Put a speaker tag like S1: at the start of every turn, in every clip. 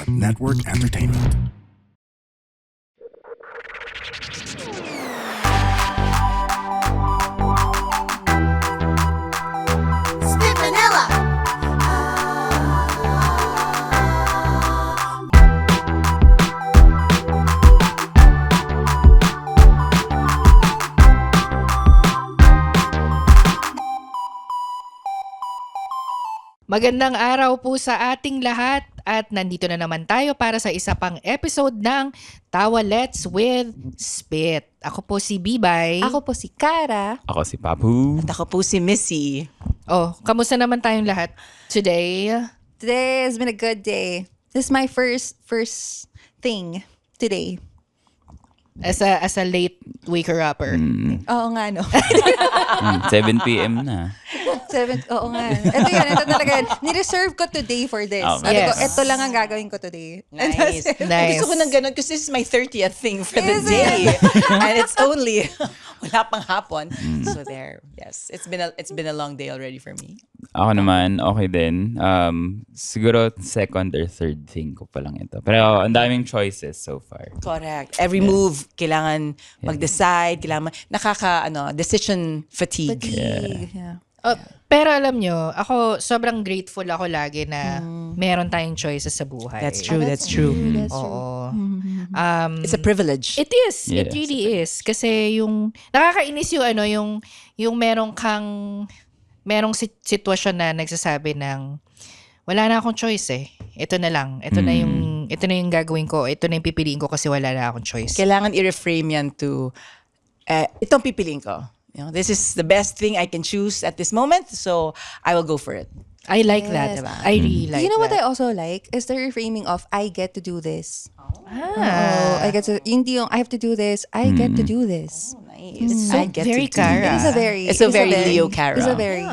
S1: Network Entertainment.
S2: Spit Manila.
S3: Magandang araw po sa ating lahat at nandito na naman tayo para sa isa pang episode ng Tawa Let's with Spit. Ako po si Bibay.
S4: Ako po si Kara.
S5: Ako si Papu.
S6: At ako po si Missy.
S3: Oh, kamusta naman tayong lahat today?
S4: Today has been a good day. This is my first thing today.
S3: As a late waker upper.
S4: Oo nga, no?
S5: 7 p.m. na.
S4: Oo nga. Ito talaga yan. Nireserve ko today for this.
S5: Okay.
S4: Sabi ko,
S3: Yes.
S4: ito lang ang gagawin ko today.
S6: Nice.
S3: Nice.
S6: Gusto ko ng ganun because this is my 30th thing for the
S4: Is
S6: day. And it's only, wala pang hapon. So there, yes. It's been a long day already for me.
S5: Ako naman, okay din. Siguro second or third thing ko pa lang ito. Pero ang daming choices so far.
S6: Correct. Every move, kailangan mag-decide, kailangan, decision fatigue.
S4: Yeah.
S3: Oh, pero alam nyo, ako sobrang grateful ako lagi na meron tayong choices sa buhay.
S6: That's true, that's true.
S4: That's true.
S3: Oo.
S6: It's a privilege.
S3: It is. It
S5: Yes.
S3: really is. Kasi yung nakakainis yung merong sitwasyon na nagsasabi ng wala na akong choice eh. Ito na lang. Ito na yung gagawin ko. Ito na yung pipiliin ko kasi wala na akong choice.
S6: Kailangan i-reframe yan to, itong pipiliin ko. You know, this is the best thing I can choose at this moment, so I will go for it.
S3: I like that.
S4: Yes.
S3: Diba? I really like
S4: You know what
S3: that.
S4: I also like? Is the reframing of I get to do this.
S3: Ah.
S4: I get to, hindi yung I have to do this, I get to do this.
S6: Nice.
S3: So
S6: I get
S3: very
S6: to do
S3: Kara.
S6: this. It's a very Leo Kara.
S4: It's a very.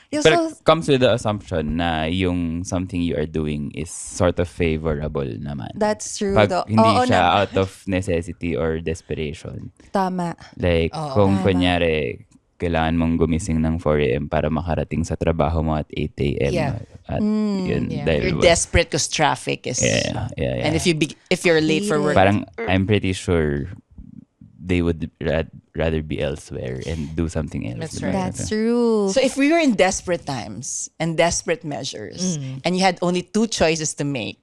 S5: Pero it comes with the assumption na yung something you are doing is sort of favorable naman.
S4: That's true.
S5: Pag
S4: though.
S5: hindi
S4: Oo
S5: siya
S4: naman.
S5: out of necessity or desperation.
S4: Tama.
S5: Like, kung kunyari, kailangan mong gumising ng 4 a.m. para makarating sa trabaho mo at 8 a.m.
S3: Yeah.
S5: At yun,
S3: Yeah.
S5: dahil
S6: You're desperate because traffic is.
S5: Yeah.
S6: And if you're late for work,
S5: Parang, I'm pretty sure they would rather be elsewhere and do something else.
S3: That's
S5: diba?
S3: right.
S4: That's true.
S6: so if we were in desperate times and desperate measures, and you had only 2 choices to make,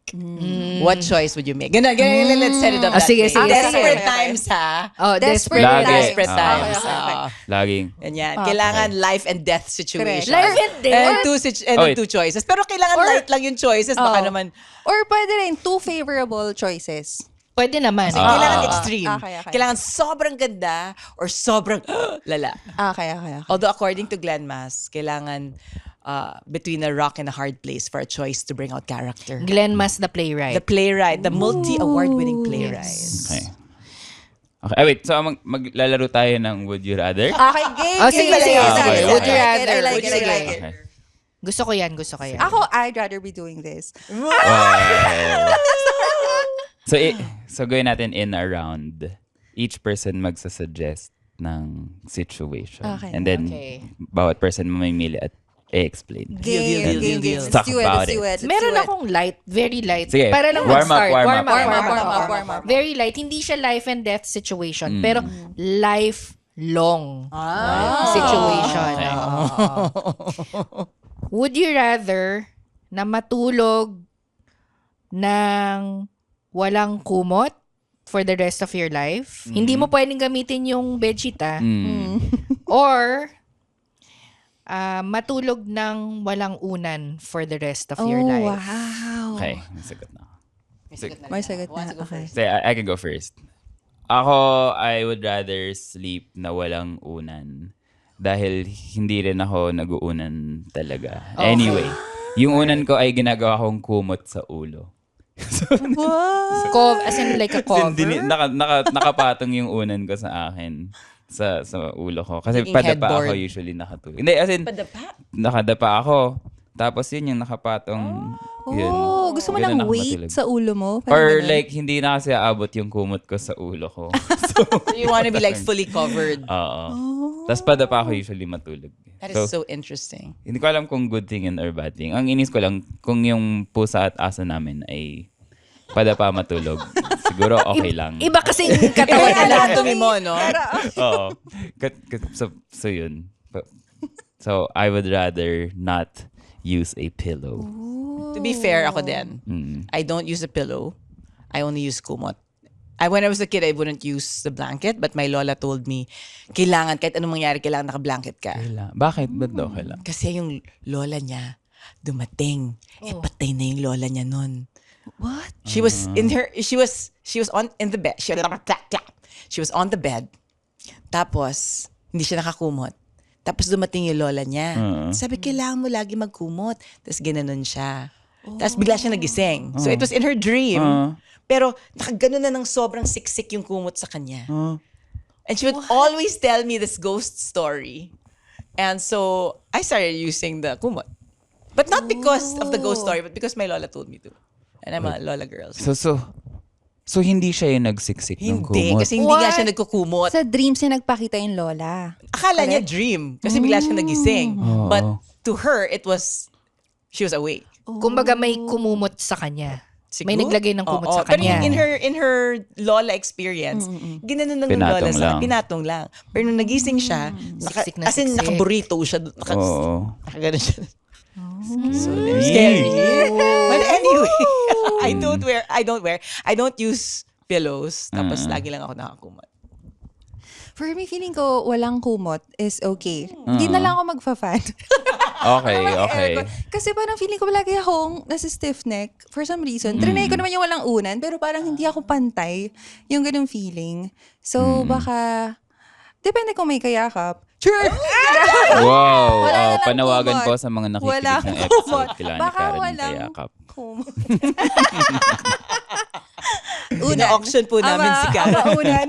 S6: what choice would you make? Ganun, let's set it up.
S3: Ah,
S6: that
S3: sige,
S6: way.
S3: sige,
S6: Desperate
S4: sige.
S6: times, ha?
S3: Oh,
S4: Desperate
S3: desperate.
S5: Lagi.
S6: Desperate
S5: Ah.
S6: times.
S4: Okay.
S5: Laging.
S6: Ganyan. Kailangan life and death situation.
S3: Life and death?
S6: And two choices. Pero kailangan light lang yung choices. Baka naman,
S4: Or pwede rin 2 favorable choices.
S3: Pwede naman.
S6: kailangan extreme.
S4: Okay.
S6: Kailangan sobrang ganda or sobrang lala.
S4: Okay.
S6: Although according to Glenn Mas, kailangan between a rock and a hard place for a choice to bring out character.
S3: Glenn Mas the playwright.
S6: The playwright, the multi-award-winning playwright.
S5: Okay. Okay. Wait. So, maglalaro tayo ng Would You Rather?
S4: Okay, game.
S3: Oh, sige, sige.
S5: Okay.
S3: Would you rather?
S4: I like it.
S5: Okay.
S3: Gusto ko yan.
S4: Ako, I'd rather be doing this.
S5: Wow. So gawin natin in a round. Each person magsasuggest ng situation.
S4: Okay.
S5: And then, bawat person mamimili at i-explain.
S6: Deal.
S4: Let's
S5: Talk
S4: do it.
S5: about
S4: Let's do it.
S3: Meron akong light, very light.
S5: Sige,
S3: Para lang
S5: warm up,
S3: mag-start.
S5: warm up.
S3: Very light. Hindi siya life and death situation, pero lifelong situation. Would you rather na matulog ng walang kumot for the rest of your life? Hindi mo pwedeng gamitin yung bedsheet or matulog ng walang unan for the rest of your life.
S4: Wow.
S5: Okay, nasagot na ako.
S4: May sagot na. Okay.
S5: So, I can go first. Ako, I would rather sleep na walang unan. Dahil hindi rin ako nag-uunan talaga. Anyway, yung unan ko ay ginagawa kong kumot sa ulo.
S3: As in like a cover?
S5: Nakapatong yung unan ko sa akin. Sa ulo ko. Kasi
S6: Yung
S5: padapa
S6: headboard.
S5: ako usually nakatulog. Hindi, as in, nakadapa ako. Tapos yun yung nakapatong, yun.
S4: Oh, gusto mo
S5: Ganun
S4: ng
S5: ako
S4: weight
S5: matulog.
S4: sa ulo mo? Parang
S5: Or
S4: ganun.
S5: like, hindi na kasi aabot yung kumot ko sa ulo ko.
S6: So you want to be like fully covered.
S5: Oo. Tapos padapa ako usually matulog.
S6: That is so interesting.
S5: Hindi ko alam kung good thing yun or bad thing. Ang inis ko lang, kung yung pusa at aso namin ay padapa matulog. Siguro okay lang.
S3: Iba kasi yung katawan nila.
S6: Anatomy mo, no?
S5: Oo. So yun. So I would rather not use a pillow.
S6: To be fair, ako din. I don't use a pillow. I only use kumot. When I was a kid, I wouldn't use the blanket, but my lola told me, kailangan, kahit anong mangyari, kailangan naka-blanket ka.
S5: Bakit? Ba't daw kailangan?
S6: Kasi yung lola niya, dumating. Patay na yung lola niya nun.
S4: What?
S6: She was in her, she was on, in the bed. She was on the bed. Tapos, hindi siya nakakumot. Tapos dumating yung lola niya. Sabi, kailangan mo lagi magkumot. Tapos ginanon siya. Tapos bigla siya nagising. So it was in her dream. Pero nakaganon na ng sobrang siksik yung kumot sa kanya. And she would always tell me this ghost story. And so I started using the kumot. But not because of the ghost story, but because my lola told me to. And I'm a lola girl.
S5: So hindi siya yung nagsiksik ng
S6: Hindi,
S5: kumot?
S6: kasi hindi nga siya nagkukumot.
S4: Sa dreams niya nagpakita yung lola.
S6: Akala niya dream kasi bigla siya nagising. But to her, she was awake.
S3: Kumbaga may kumumot sa kanya.
S6: Siguro?
S3: May naglagay ng kumot sa
S6: Pero
S3: kanya.
S6: in her lola experience, ginanon ng
S5: Pinatong
S6: lola
S5: lang.
S6: pinatong lang. Pero nung nagising siya,
S3: Siksik na
S6: as in
S3: siksik.
S6: nakaburrito siya.
S5: Oo.
S6: Nakaganon siya. So scary. But anyway, I don't use pillows. Tapos lagi lang ako nakakumot.
S4: For me, feeling ko walang kumot is okay. Hindi na lang ako magfa-fan.
S5: Okay.
S4: Kasi parang feeling ko palagi akong nasa stiff neck for some reason. Trinay ko naman yung walang unan, pero parang hindi ako pantay yung ganung feeling. So, baka, depende kung may kayakap. Sure!
S5: Wow.
S4: Wala na lang
S5: Panawagan
S4: kumot.
S5: po sa mga nakikinig
S4: Walang
S5: ng episode
S4: kumot.
S5: kila ni
S4: Baka
S5: Karen ng
S4: walang
S5: Kayakap.
S4: kumot.
S6: Ina-auction po namin si Karen.
S4: Unan.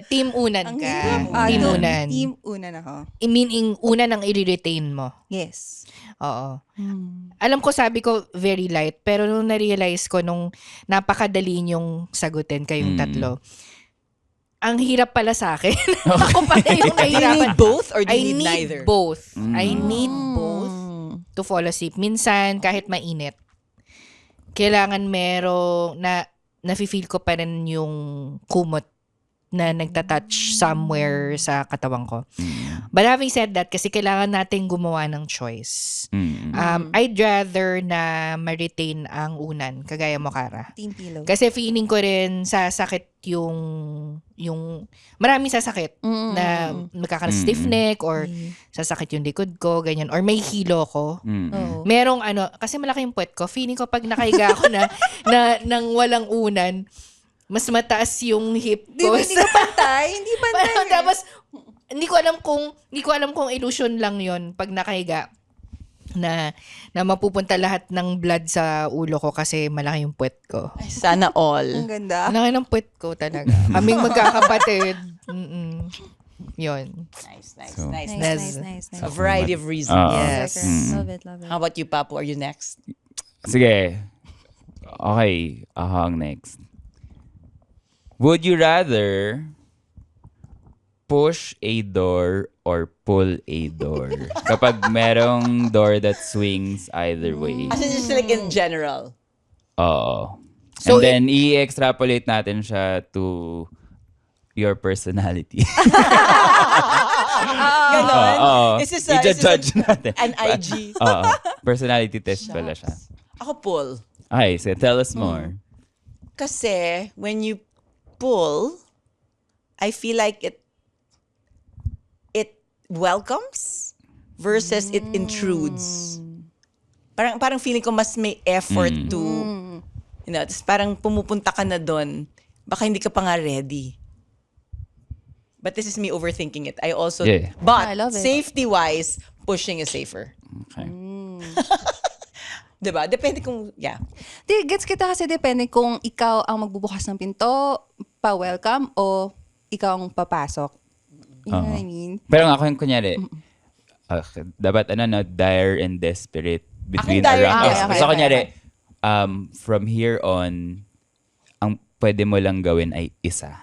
S3: Team unan
S4: Ang
S3: ka.
S4: hirap.
S3: Team unan.
S4: Team unan ako.
S3: Meaning, unan ang i-retain mo.
S4: Yes.
S3: Oo. Alam ko, sabi ko, very light. Pero nung na-realize ko, nung napakadali niyong sagutin kayong tatlo, ang hirap pala sa akin. Ako pala yung
S6: Do you
S3: nahirapan.
S6: need both or do
S3: I
S6: you need
S3: need
S6: neither?
S3: both. I need both to fall asleep. Minsan, kahit mainit, kailangan merong nafe-feel ko pa rin yung kumot na nagtatouch somewhere sa katawan ko. But having said that, kasi kailangan natin gumawa ng choice. I'd rather na ma-retain ang unan, kagaya mo, Kara.
S4: Team pillow.
S3: Kasi feeling ko rin sasakit yung maraming sasakit na magkaka-stiff neck or sasakit yung likod ko, ganyan. Or may hilo ko.
S4: Oo.
S3: Merong kasi malaki yung puwet ko. Feeling ko pag nakahiga ako nang walang unan, mas mataas yung hip
S4: Di
S3: ko.
S4: ba hindi ka pantay? Hindi pantay.
S3: Parang tapos, hindi ko alam kung illusion lang yon pag nakahiga na mapupunta lahat ng blood sa ulo ko kasi malaki yung puwet ko.
S6: Ay, sana
S4: Ang
S6: all.
S4: ganda.
S3: Malaki ng puwet ko talaga. Kaming magkakapatid. Yon.
S6: Nice.
S4: Nice.
S6: A variety of reasons.
S3: Yes.
S4: Love it.
S6: How about you, Papu? Are you next?
S5: Sige. Okay. Ako ang next. Would you rather push a door or pull a door? Kapag merong door that swings either way.
S6: As in, just like in general.
S5: Oo.
S3: So
S5: And then, i-extrapolate natin siya to your personality.
S6: Ganon.
S5: Oo.
S6: Is this
S5: I-judge natin.
S6: an IG?
S5: Oo. Personality test pala siya.
S6: Ako pull.
S5: Okay, so tell us more.
S6: Kasi when you pull, I feel like it welcomes versus it intrudes. Parang feeling ko mas may effort to, tapos parang pumupunta ka na doon, baka hindi ka pa nga ready. But this is me overthinking it. I also,
S5: Yeah.
S6: but
S4: I love it.
S6: safety-wise, pushing is safer.
S5: Okay.
S6: Diba? Depende kung, yeah.
S4: Gets kita kasi depende kung ikaw ang magbubukas ng pinto, pa-welcome, o ikaw ang papasok. You know what I mean?
S5: Pero nga ako yung kunyari, dapat dire and desperate between
S6: Akin dire
S5: a rock.
S6: and desperate.
S5: So kunyari, from here on, ang pwede mo lang gawin ay isa.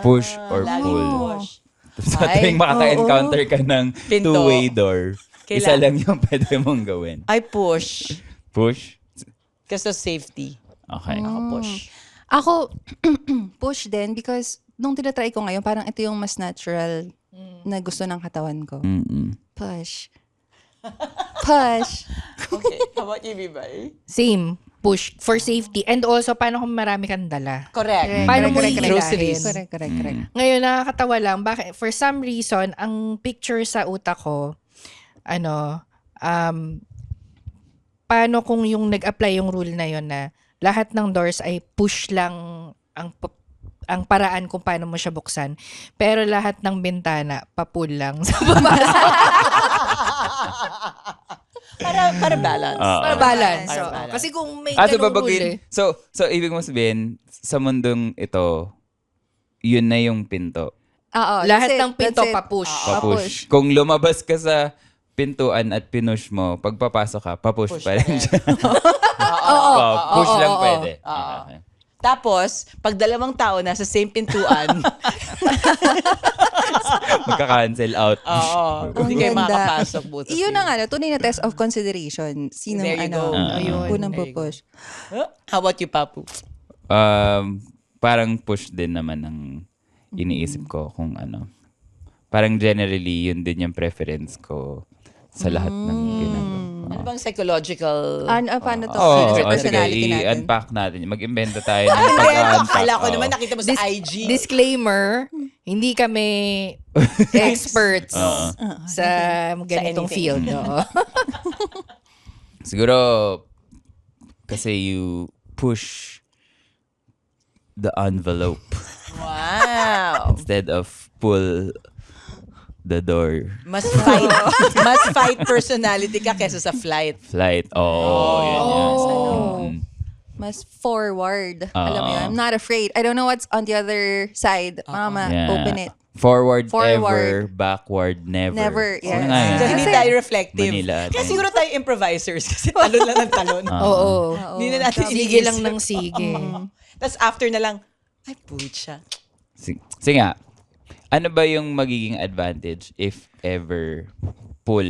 S5: Push or
S6: laging
S5: pull.
S6: push.
S5: Sa
S6: Ay,
S5: tuwing makaka-encounter ka ng
S6: Pinto.
S5: two-way door, isa
S6: Kailangan.
S5: lang yung pwede mong gawin.
S6: I push.
S5: Push?
S6: Kasi safety.
S5: Okay.
S6: Ako push.
S4: Ako, push din because nung tinatry ko ngayon, parang ito yung mas natural na gusto ng katawan ko.
S5: Mm-mm.
S4: Push. Push.
S6: Okay. How about you, Bibay?
S3: Same. Push for safety. And also, paano kung marami kang dala?
S6: Correct.
S3: Paano mo
S6: Correct.
S3: hihilahin?
S4: Correct.
S3: Ngayon, nakakatawa lang. Bakit? For some reason, ang picture sa utak ko, paano kung yung nag-apply yung rule na yon na lahat ng doors ay push lang ang paraan kung paano mo siya buksan. Pero lahat ng bintana, pa-pull lang sa baba.
S6: Para balance.
S3: Para balance.
S6: Para
S3: Oo.
S6: balance.
S3: Kasi kung may
S5: So
S3: ganung rule
S5: babaguhin. So ibig mo sabihin, sa mundong ito, yun na yung pinto.
S4: Oo,
S3: lahat
S4: that's it,
S3: ng pinto
S4: that's it.
S3: pa-push.
S5: Papush. Kung lumabas ka sa pintuan at pinush mo, pagpapasok ka, papush
S6: Push
S5: pa rin
S6: pa rin.
S5: siya. Push lang pwede.
S6: Oo.
S5: Okay.
S6: Tapos, pag dalawang tao nasa same pintuan,
S5: Magka-cancel out.
S6: hindi kayo
S4: Ang ganda.
S6: makakapasok. Both of
S4: Iyon
S6: you.
S4: ang tunay na test of consideration. Sinong
S6: There you go.
S3: Ayun.
S4: unang
S6: There you go.
S4: pupush.
S6: How about you, Papu?
S5: Parang push din naman ang iniisip ko kung ano. Parang generally, yun din yung preference ko sa lahat ng ginagawa.
S6: Ano bang psychological...
S4: Paano to?
S5: Oo,
S4: Sa
S5: sige,
S4: personality natin.
S5: i-unpack natin. Mag-imbento tayo ng
S6: Hindi,
S5: pag-unpack.
S6: akala ko
S5: Oo.
S6: naman nakita mo sa IG.
S3: Disclaimer, hindi kami experts sa ganitong
S6: anything.
S3: field. Oo.
S5: Siguro, kasi you push the envelope
S6: Wow.
S5: instead of pull the door.
S6: Mas fight personality ka kesa sa flight.
S5: Flight. Yun yan. Mm.
S4: Mas forward. Alam mo yun? I'm not afraid. I don't know what's on the other side. Mama,
S5: Yeah.
S4: open it.
S5: Forward, ever,
S4: Forward.
S5: backward, never.
S4: Never, yes.
S5: Ano nga yan?
S6: So, hindi tayo reflective.
S5: Manila.
S6: Kaya siguro tayo improvisers kasi talon lang ng talon.
S3: Oo.
S6: Hindi na natin
S3: Sige lang
S6: iniisip.
S3: ng sige.
S6: Tapos after na lang, ay, pucha.
S5: Sige nga. Ano ba yung magiging advantage if ever pull?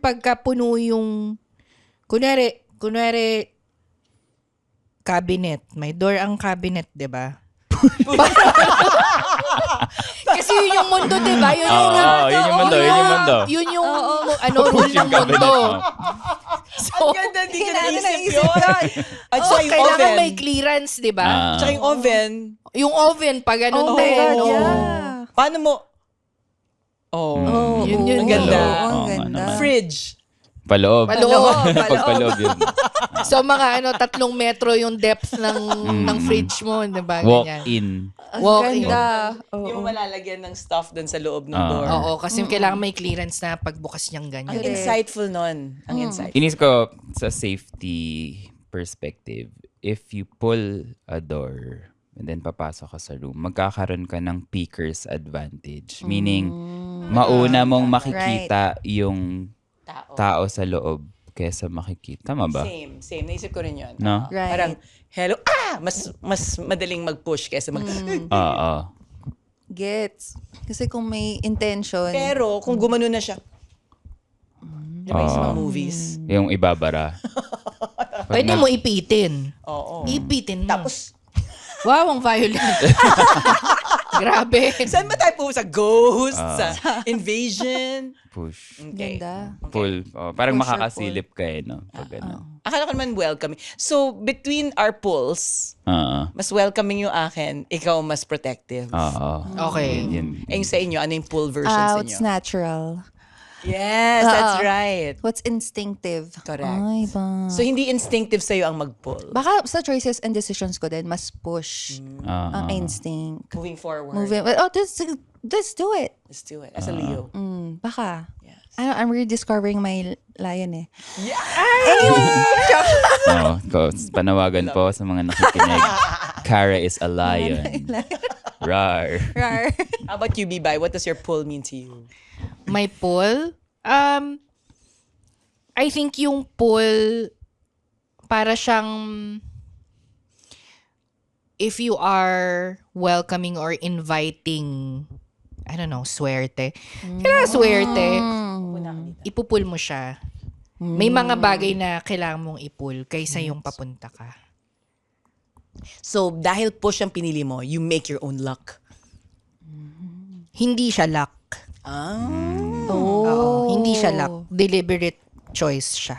S3: Pagka puno yung kunwari cabinet. May door ang cabinet, 'di ba? Kasi yun yung mundo, 'di ba? Yun yung
S5: yun yung mundo, yun yung mundo.
S3: Yun yung rule ng mundo.
S6: Ang ganda, hindi ko naisip yun. At saka yung
S3: Kailangan
S6: oven.
S3: may clearance, 'di ba?
S6: Tsaka yung oven.
S3: Yung oven pa ganun
S4: Oh my
S3: din.
S4: God,
S3: Oo.
S4: yeah.
S6: Paano mo?
S3: Yun.
S6: Ang ganda.
S4: Ang
S5: Oo,
S4: ganda.
S5: ano.
S6: Fridge.
S5: Paloob.
S3: Paloob.
S5: Pagpaloob yun.
S3: So mga 3 metro yung depth ng fridge mo, 'di ba?
S5: Walk
S3: Ganyan.
S5: in.
S4: Ang
S3: Walk-in.
S4: ganda.
S6: Hindi mo malalagyan ng stuff dun sa loob ng
S5: Ah.
S6: door.
S3: Oo, kasi kailangan may clearance na pagbukas niyang
S6: Ang
S3: ganyan.
S6: insightful nun. Ang insightful.
S5: Inis ko sa safety perspective, if you pull a door and then papasok ka sa room, magkakaroon ka ng peeker's advantage. Meaning, mauna mong makikita yung tao sa loob kesa makikita. Tama ba?
S6: Same. Naisip ko rin yun.
S5: No?
S4: Right.
S6: Parang, hello, mas madaling mag-push kesa
S5: Oo.
S4: Gets. Kasi kung may intention.
S6: Pero, kung gumano na siya, di ba yung sa mga movies?
S5: Yung ibabara.
S3: Pwede mo ipitin.
S6: Oo.
S3: Ipitin mo.
S6: Tapos,
S3: Wow, ang violent. Grabe.
S6: saan ba tayo po? Sa ghost? Sa invasion?
S5: Push.
S6: Okay.
S4: Ganda.
S5: Pull. Parang
S4: Push or
S5: makakasilip ka eh, no? Pag ano.
S6: Akala ko naman welcoming. So, between our pulls,
S5: Oo.
S6: mas welcoming yung akin, ikaw mas protective.
S5: Oo.
S3: Okay.
S5: Yun.
S6: Eh, yung sa inyo, ano yung pull version sa
S4: What's
S6: inyo?
S4: natural.
S6: Yes, that's
S4: Oo.
S6: right.
S4: What's instinctive.
S6: Correct.
S4: Ay, ba.
S6: So, hindi instinctive sa'yo ang mag-pull.
S4: Baka sa choices and decisions ko din, mas push ang instinct.
S6: Moving forward.
S4: Moving. Let's do it.
S6: Let's do it. As a Leo.
S4: Baka.
S6: Yes.
S4: I'm rediscovering my lion eh.
S5: Panawagan po sa mga nakikinig. Kara is a lion. Rar.
S4: Rar.
S6: How about you, Bibay? What does your pull mean to you?
S3: My pull? I think yung pull, para siyang, if you are welcoming or inviting, I don't know, swerte. Kailangan swerte, ipupul mo siya. May mga bagay na kailangan mong i-pull kaysa yung papunta ka.
S6: So, dahil push ang pinili mo, you make your own luck.
S3: Hindi siya luck. Oo, hindi siya luck. Deliberate choice siya.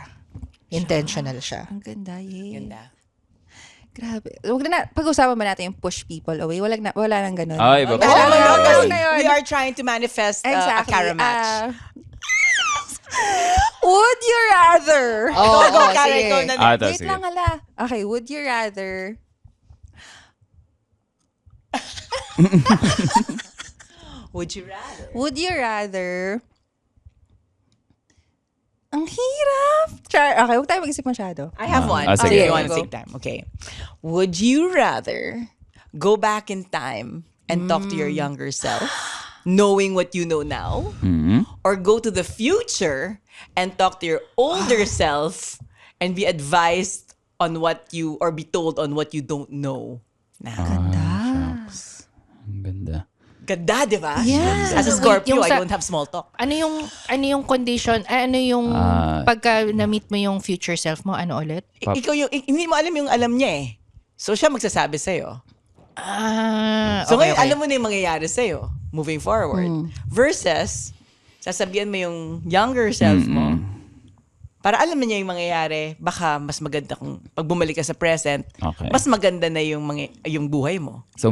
S3: Intentional siya.
S4: Ang ganda, yay.
S6: Ganda.
S4: Grabe. Huwag na, pag-usapan ba natin yung push people away? Wala nang ganun.
S5: Ay, iba pa.
S6: We are trying to manifest a Kara match.
S4: Would you rather?
S6: Go, Kara,
S3: sige.
S6: ikaw na.
S5: Ito,
S4: Wait
S5: sige.
S4: lang, hala. Okay, would you rather...
S6: Would you rather?
S4: Would you rather... Ang hirap. Okay, huwag tayo mag-isip masyado.
S6: I have one.
S5: sige.
S6: You want to take time. Okay. Would you rather go back in time and talk to your younger self, knowing what you know now, or go to the future and talk to your older self and be advised on what you, or be told on what you don't know now?
S5: Ang ganda.
S6: Ganda, di ba?
S4: Yes.
S6: As a Scorpio,
S3: Yung
S6: I
S3: sa-
S6: don't have small talk.
S3: Ano yung condition, ano yung pagka na-meet mo yung future self mo, ano ulit?
S6: Ikaw yung, hindi mo alam yung alam niya eh. So siya magsasabi sa'yo. So
S3: Okay,
S6: ngayon,
S3: okay.
S6: alam mo na yung mangyayari sa'yo moving forward. Versus, sasabihan mo yung younger self mo, para alam na niya yung mangyayari, baka mas maganda kung pag bumalik ka sa present,
S5: Okay.
S6: mas maganda na yung buhay mo.
S5: So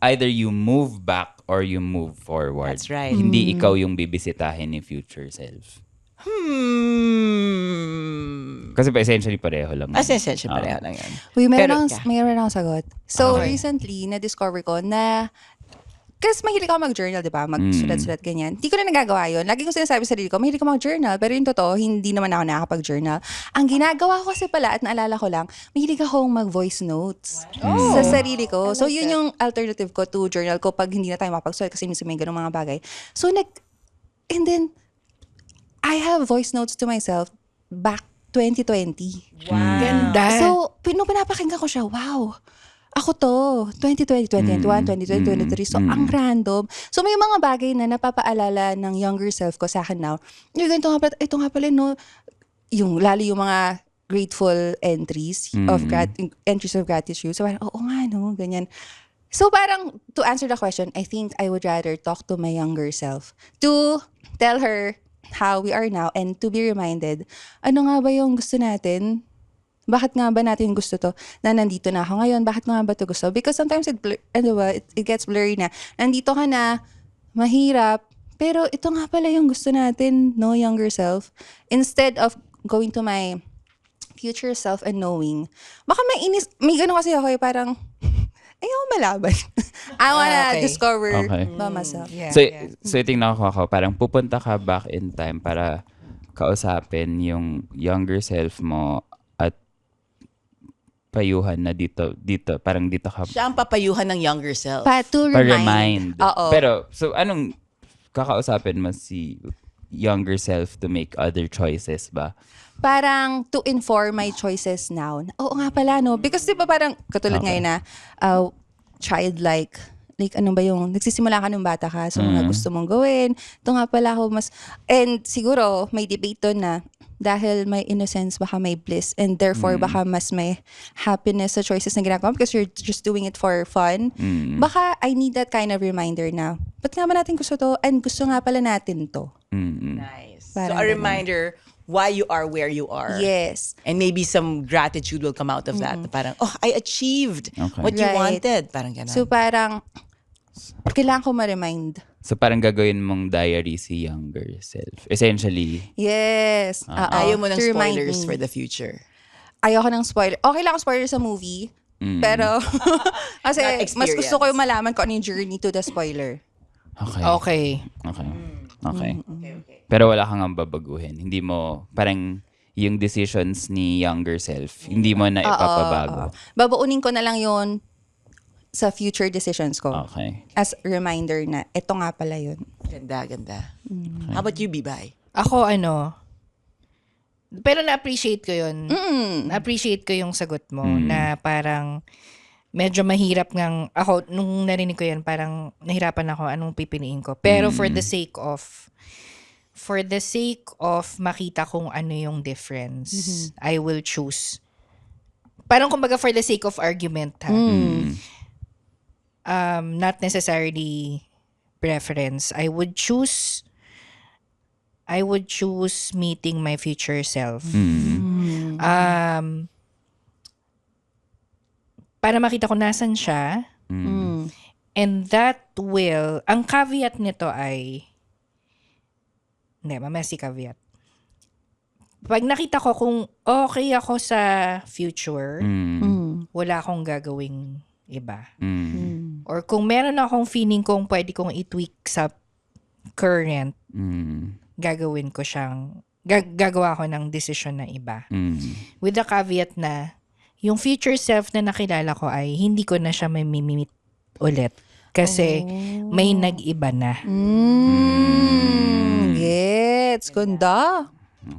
S5: either you move back or you move forward.
S6: That's right.
S5: Hindi ikaw yung bibisitahin ni future self. Kasi essentially pareho lang.
S6: As essential pareho lang yan.
S4: Uy,
S6: Pero,
S4: mayroon akong sagot. So,
S3: Okay.
S4: recently, na-discover ko na kasi mahilig ako mag-journal, di ba? Magsulat-sulat, ganyan. Hindi ko na nagagawa yun. Lagi ko sinasabi sa sarili ko, mahilig ako mag-journal. Pero yung totoo, hindi naman ako nakakapag-journal. Ang ginagawa ko kasi pala, at naalala ko lang, mahilig akong mag-voice notes sa sarili ko. So, yun yung alternative ko to journal ko pag hindi na tayo makapagsulat kasi minsan may ganung mga bagay. So, and then, I have voice notes to myself back 2020.
S3: Ganda.
S4: So, pinapakinggan ko siya, wow, ako to, 2020, 2021, 2022, 2023. So, ang random. So, may mga bagay na napapaalala ng younger self ko sa akin now. Yung ganito nga pala, ito nga pala, no, lalo yung mga grateful entries entries of gratitude. So, parang, oo nga, no, ganyan. So, parang, to answer the question, I think I would rather talk to my younger self to tell her how we are now and to be reminded, ano nga ba yung gusto natin? Bakit nga ba natin gusto to? Na nandito na ako ngayon, bakit nga ba to gusto? Because sometimes it gets blurry na. Nandito ka na, mahirap, pero ito nga pala yung gusto natin, no, younger self. Instead of going to my future self and knowing, baka may gano'n kasi ako parang, ayaw malaban. I wanna discover by myself.
S3: Yeah,
S5: So tingnan ko ako, parang pupunta ka back in time para kausapin yung younger self mo at payuhan na dito, parang dito ka
S6: Siya ang papayuhan ng younger self.
S4: To
S5: pa-remind.
S4: Oo.
S5: Pero, so anong kakausapin mo si younger self to make other choices ba?
S4: Parang to inform my choices now. Oo nga pala, no? Because di ba parang, katulad ngayon na, childlike, like ano ba yung, nagsisimula ka nung bata ka, so mga gusto mong gawin. Ito nga pala ako and siguro may debate doon na, dahil may innocence, baka may bliss, and therefore baka mas may happiness sa choices na ginagawa mo because you're just doing it for fun. Baka I need that kind of reminder na, ba't nga ba natin gusto to? And gusto nga pala natin to.
S6: Nice. So
S4: Parang
S6: a
S4: ganun.
S6: reminder why you are where you are.
S4: Yes.
S6: And maybe some gratitude will come out of that. Parang, oh, I achieved what you
S4: Right.
S6: wanted. Parang gano'n.
S4: So parang, kailangan ko ma-remind.
S5: So parang gagawin mong diary si younger self. Essentially,
S4: Yes.
S6: Ayaw mo ng
S4: To remind
S6: spoilers
S4: me.
S6: for the future.
S4: Ayoko ng spoiler. Okay lang ako spoiler sa movie. Pero, kasi
S6: Not
S4: mas gusto ko
S6: experience.
S4: yung malaman kung ano yung journey to the spoiler.
S5: okay. Pero wala kang ang babaguhin. Hindi mo, parang yung decisions ni younger self, hindi mo na ipapabago.
S4: Babaunin ko na lang yon sa future decisions ko.
S5: Okay.
S4: As reminder na, eto nga pala yun.
S6: Ganda, ganda. How about you, Bibay?
S3: Ako pero na-appreciate ko yun. Na-appreciate ko yung sagot mo na parang medyo mahirap ngang, ako, nung narinig ko yun, parang nahirapan ako anong pipiliin ko. Pero for the sake of for the sake of makita kung ano yung difference, I will choose. Parang kumbaga for the sake of argument, ha? Not necessarily preference. I would choose meeting my future self. Para makita ko nasan siya. And that will, ang caveat nito ay, hindi, mamaya si caveat. Pag nakita ko kung okay ako sa future, wala akong gagawing iba. Or kung meron akong feeling kung pwede kong i-tweak sa current, gagawin ko siyang, gagawa ko ng decision na iba. With the caveat na, yung future self na nakilala ko ay hindi ko na siya may mimimit ulit. Kasi may nag-iba na.
S4: Gets. Ganda.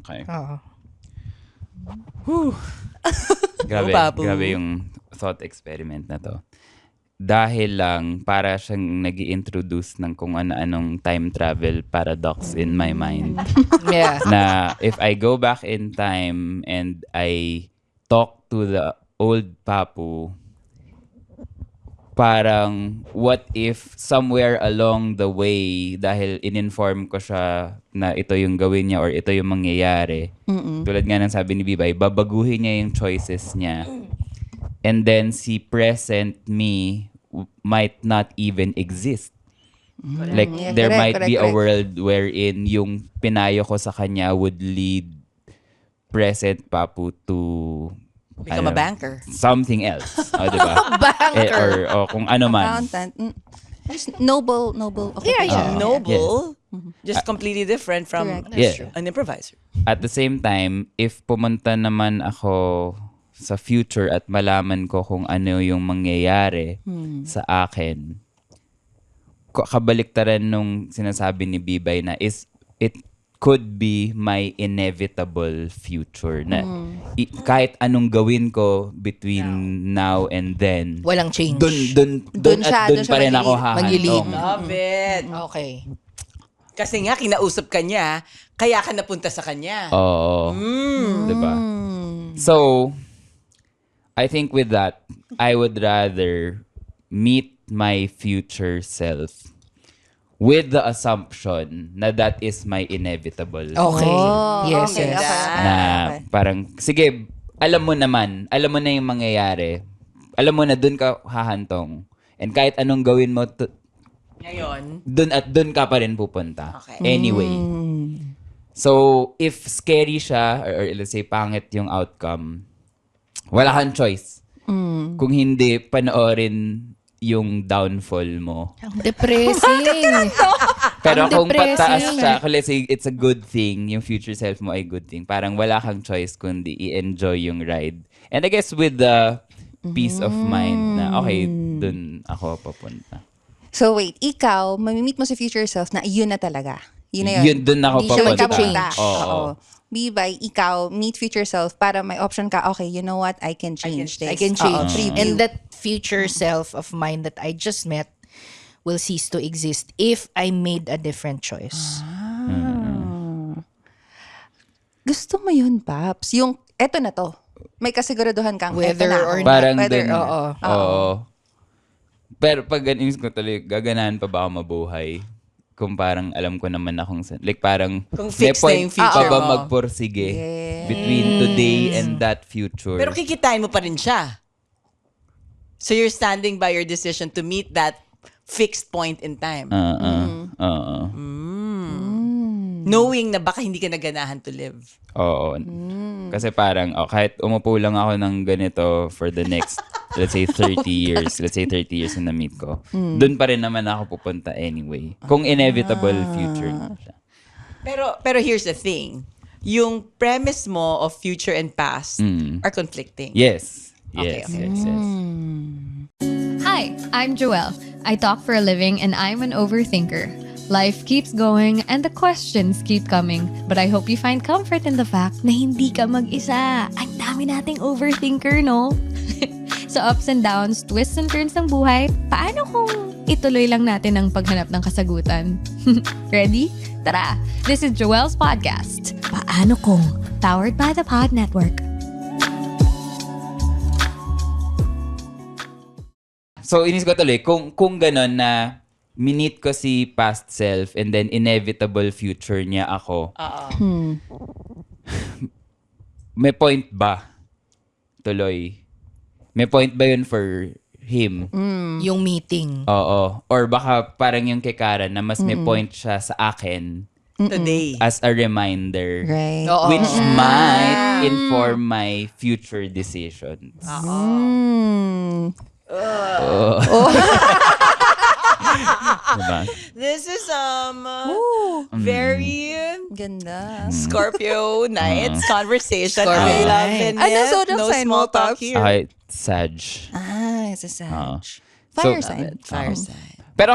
S5: Okay.
S3: Oo.
S5: Grabe yung thought experiment na to. Dahil lang para siyang nag-i-introduce ng kung ano-anong time travel paradox in my mind.
S3: Yeah.
S5: Na if I go back in time and I talk to the old Papu, parang what if somewhere along the way, dahil in-inform ko siya na ito yung gawin niya or ito yung mangyayari, tulad nga ng sabi ni Bibay, babaguhin niya yung choices niya. And then si present me might not even exist. Like there might be a world wherein yung pinayo ko sa kanya would lead present Papu to
S6: Become a banker.
S5: something else. Diba?
S3: Banker.
S5: Or kung ano man.
S4: Accountant. Just noble. Okay.
S3: Yeah.
S6: Noble. Just completely different from
S4: Correct.
S5: Yeah.
S6: an improviser.
S5: At the same time, if pumunta naman ako sa future at malaman ko kung ano yung mangyayari sa akin, kabaliktaran nung sinasabi ni Bibay na it could be my inevitable future na kahit anong gawin ko between now and then,
S3: Walang change.
S5: dun
S4: siya
S5: pa rin ako
S3: mag-lead.
S5: hahantong.
S6: Love it.
S3: Okay.
S6: Kasi nga, kinausap ka niya, kaya ka napunta sa kanya.
S5: Oo. Diba? So, I think with that, I would rather meet my future self with the assumption na that is my inevitable.
S3: Okay. Yes,
S4: okay,
S3: yes.
S4: okay.
S5: Na parang, sige, alam mo na yung mangyayari. Alam mo na dun ka hahantong. And kahit anong gawin mo,
S6: Ngayon,
S5: dun ka pa rin pupunta.
S6: Okay.
S5: Anyway. So, if scary siya, or let's say pangit yung outcome, wala kang choice. Kung hindi, panoorin yung downfall mo.
S3: Ang depressing.
S5: Pero
S3: Ang
S5: kung
S3: depressing.
S5: pataas siya, kung let's say it's a good thing, yung future self mo ay good thing, parang wala kang choice kundi i-enjoy yung ride. And I guess with the peace of mind na, okay, dun ako papunta.
S4: So wait, ikaw, mamimit mo sa future self na yun na talaga. Yun na yun.
S5: Yun, dun ako
S4: Hindi siya
S5: papunta.
S4: magkapunta.
S5: Oo.
S4: Bibay, ikaw, meet future self para may option ka, okay, you know what, I can change this.
S3: I can change.
S4: Preview.
S3: And that future self of mine that I just met will cease to exist if I made a different choice.
S4: Gusto mo yun, Paps? Yung, eto na to. May kasiguraduhan kang
S3: Whether
S4: eto na
S3: or
S4: ako.
S3: not.
S5: Parang
S4: Whether,
S5: dun,
S3: oo.
S5: Oo. Pero pag ganis ko tuloy, gaganahan pa ba ako mabuhay? Kung parang alam ko naman akong, like parang,
S6: Kung
S5: may
S6: fixed na yung future
S5: pa ba
S6: mo.
S5: magpursige between today and that future?
S6: pero kikitain mo pa rin siya. So you're standing by your decision to meet that fixed point in time.
S5: Oo.
S6: Knowing na baka hindi ka naganahan to live.
S5: Oo. Kasi parang, kahit umupo lang ako ng ganito for the next, let's say 30 years na na-meet ko, dun pa rin naman ako pupunta anyway. Kung inevitable future na siya.
S6: Pero here's the thing. Yung premise mo of future and past are conflicting.
S5: Yes.
S6: Okay,
S5: Yes,
S6: okay.
S5: yes, yes.
S1: Hi, I'm Joelle. I talk for a living and I'm an overthinker. Life keeps going and the questions keep coming. But I hope you find comfort in the fact na hindi ka mag-isa. Ang dami nating overthinker, no? Sa ups and downs, twists and turns ng buhay, paano kung ituloy lang natin ang paghanap ng kasagutan. Ready? Tara! This is Joelle's Podcast. Paano kung? Powered by the Pod Network.
S5: So, inis ko tuloy, kung gano'n na minit ko si past self and then inevitable future niya ako, may point ba? Tuloy. May point ba yun for him?
S3: Yung meeting.
S5: Oo. Or baka parang yung kay Karen na mas may point siya sa akin
S6: Today.
S5: as a reminder.
S4: Right.
S3: Oo.
S5: Which might inform my future decisions. Diba?
S6: This is very
S4: Ganda.
S6: Scorpio night conversation.
S3: Scorpio
S6: I love
S3: night.
S6: it.
S4: Ano zodiac
S6: No
S4: sign
S6: small
S4: mo,
S6: talk
S4: Pops?
S6: here.
S5: Okay, Sag.
S4: It's a
S5: Oo.
S4: Sag. Fire
S5: So,
S4: sign.
S6: Fire sign.
S5: Pero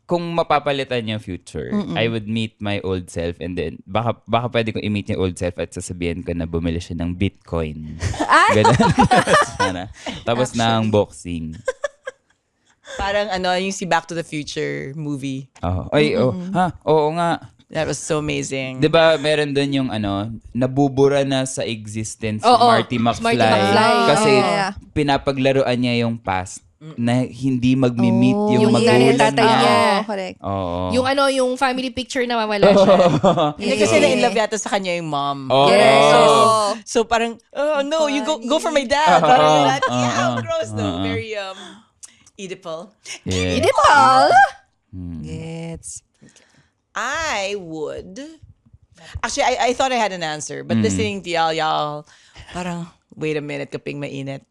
S5: kung mapapalitan yung future, I would meet my old self and then baka pwede kong i-meet yung old self at sasabihin ko na bumili siya ng Bitcoin. Ganun. Sana. Tapos ng boxing.
S6: Parang yung si Back to the Future movie.
S5: Oh. Ay, oo nga.
S6: That was so amazing.
S5: 'Di ba meron doon yung nabubura na sa existence si
S3: Oo,
S5: Marty McFly,
S3: Marty McFly.
S5: kasi
S4: Yeah.
S5: pinapaglaruan niya yung past na hindi magmi-meet yung
S3: Yung
S5: magulang
S3: tatay
S5: niya.
S3: niya.
S4: Oo, correct.
S5: Oo.
S3: Yung yung family picture na mawala siya.
S6: Hindi kasi na in love yata sa kanya yung mom.
S5: Oo.
S6: So parang, oh no, you go for my dad. Parang that, yeah, gross though. Very Oedipal.
S5: Yeah.
S4: Gets.
S6: I would. Actually, I thought I had an answer, but listening to y'all, parang, wait a minute, kaping mainit.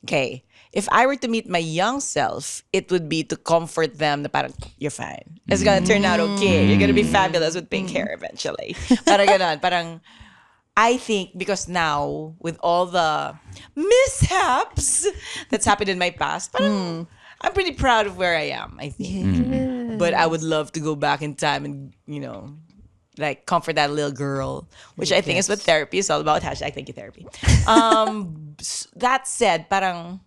S6: Okay. If I were to meet my young self, it would be to comfort them na parang, you're fine. It's gonna turn out okay. You're gonna be fabulous with pink hair eventually. Parang ganon. Parang, I think because now, with all the mishaps that's happened in my past, parang, I'm pretty proud of where I am, I think. But I would love to go back in time and, like comfort that little girl, which I think is what therapy is all about. Hashtag thank you therapy. That said, parang,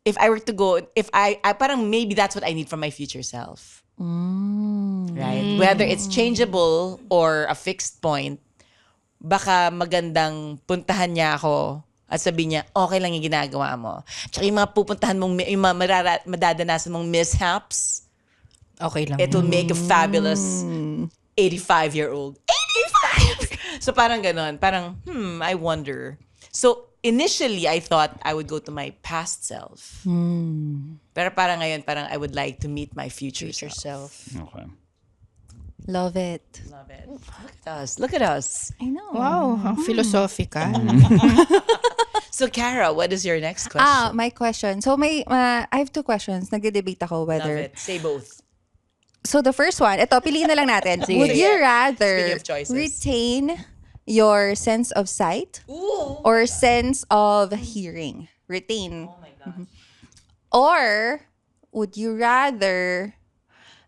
S6: if I were to go, if I parang maybe that's what I need from my future self. Right? Whether it's changeable or a fixed point, baka magandang puntahan niya ako at sabihin niya, okay lang yung ginagawa mo. Tsaka yung mga pupuntahan mong, yung mga madadanasan mong mishaps,
S3: Okay lang.
S6: it will make a fabulous 85-year-old. 85! So parang ganon. Parang, I wonder. So initially, I thought I would go to my past self. Pero parang ngayon, parang I would like to meet my future self.
S5: Okay.
S4: Love it.
S6: Love it. Look at us. Look at us.
S4: I know.
S3: Wow, ang philosophical.
S6: So, Kara, what is your next question?
S4: My question. So I have two questions. Nagde-debate ako
S6: Love
S4: whether.
S6: it. Say both.
S4: So the first one, ito, piliin na lang natin. Would you
S6: Speaking
S4: rather
S6: of choices.
S4: retain your sense of sight
S6: Ooh.
S4: or sense of hearing? Retain.
S6: Oh my gosh.
S4: Or would you rather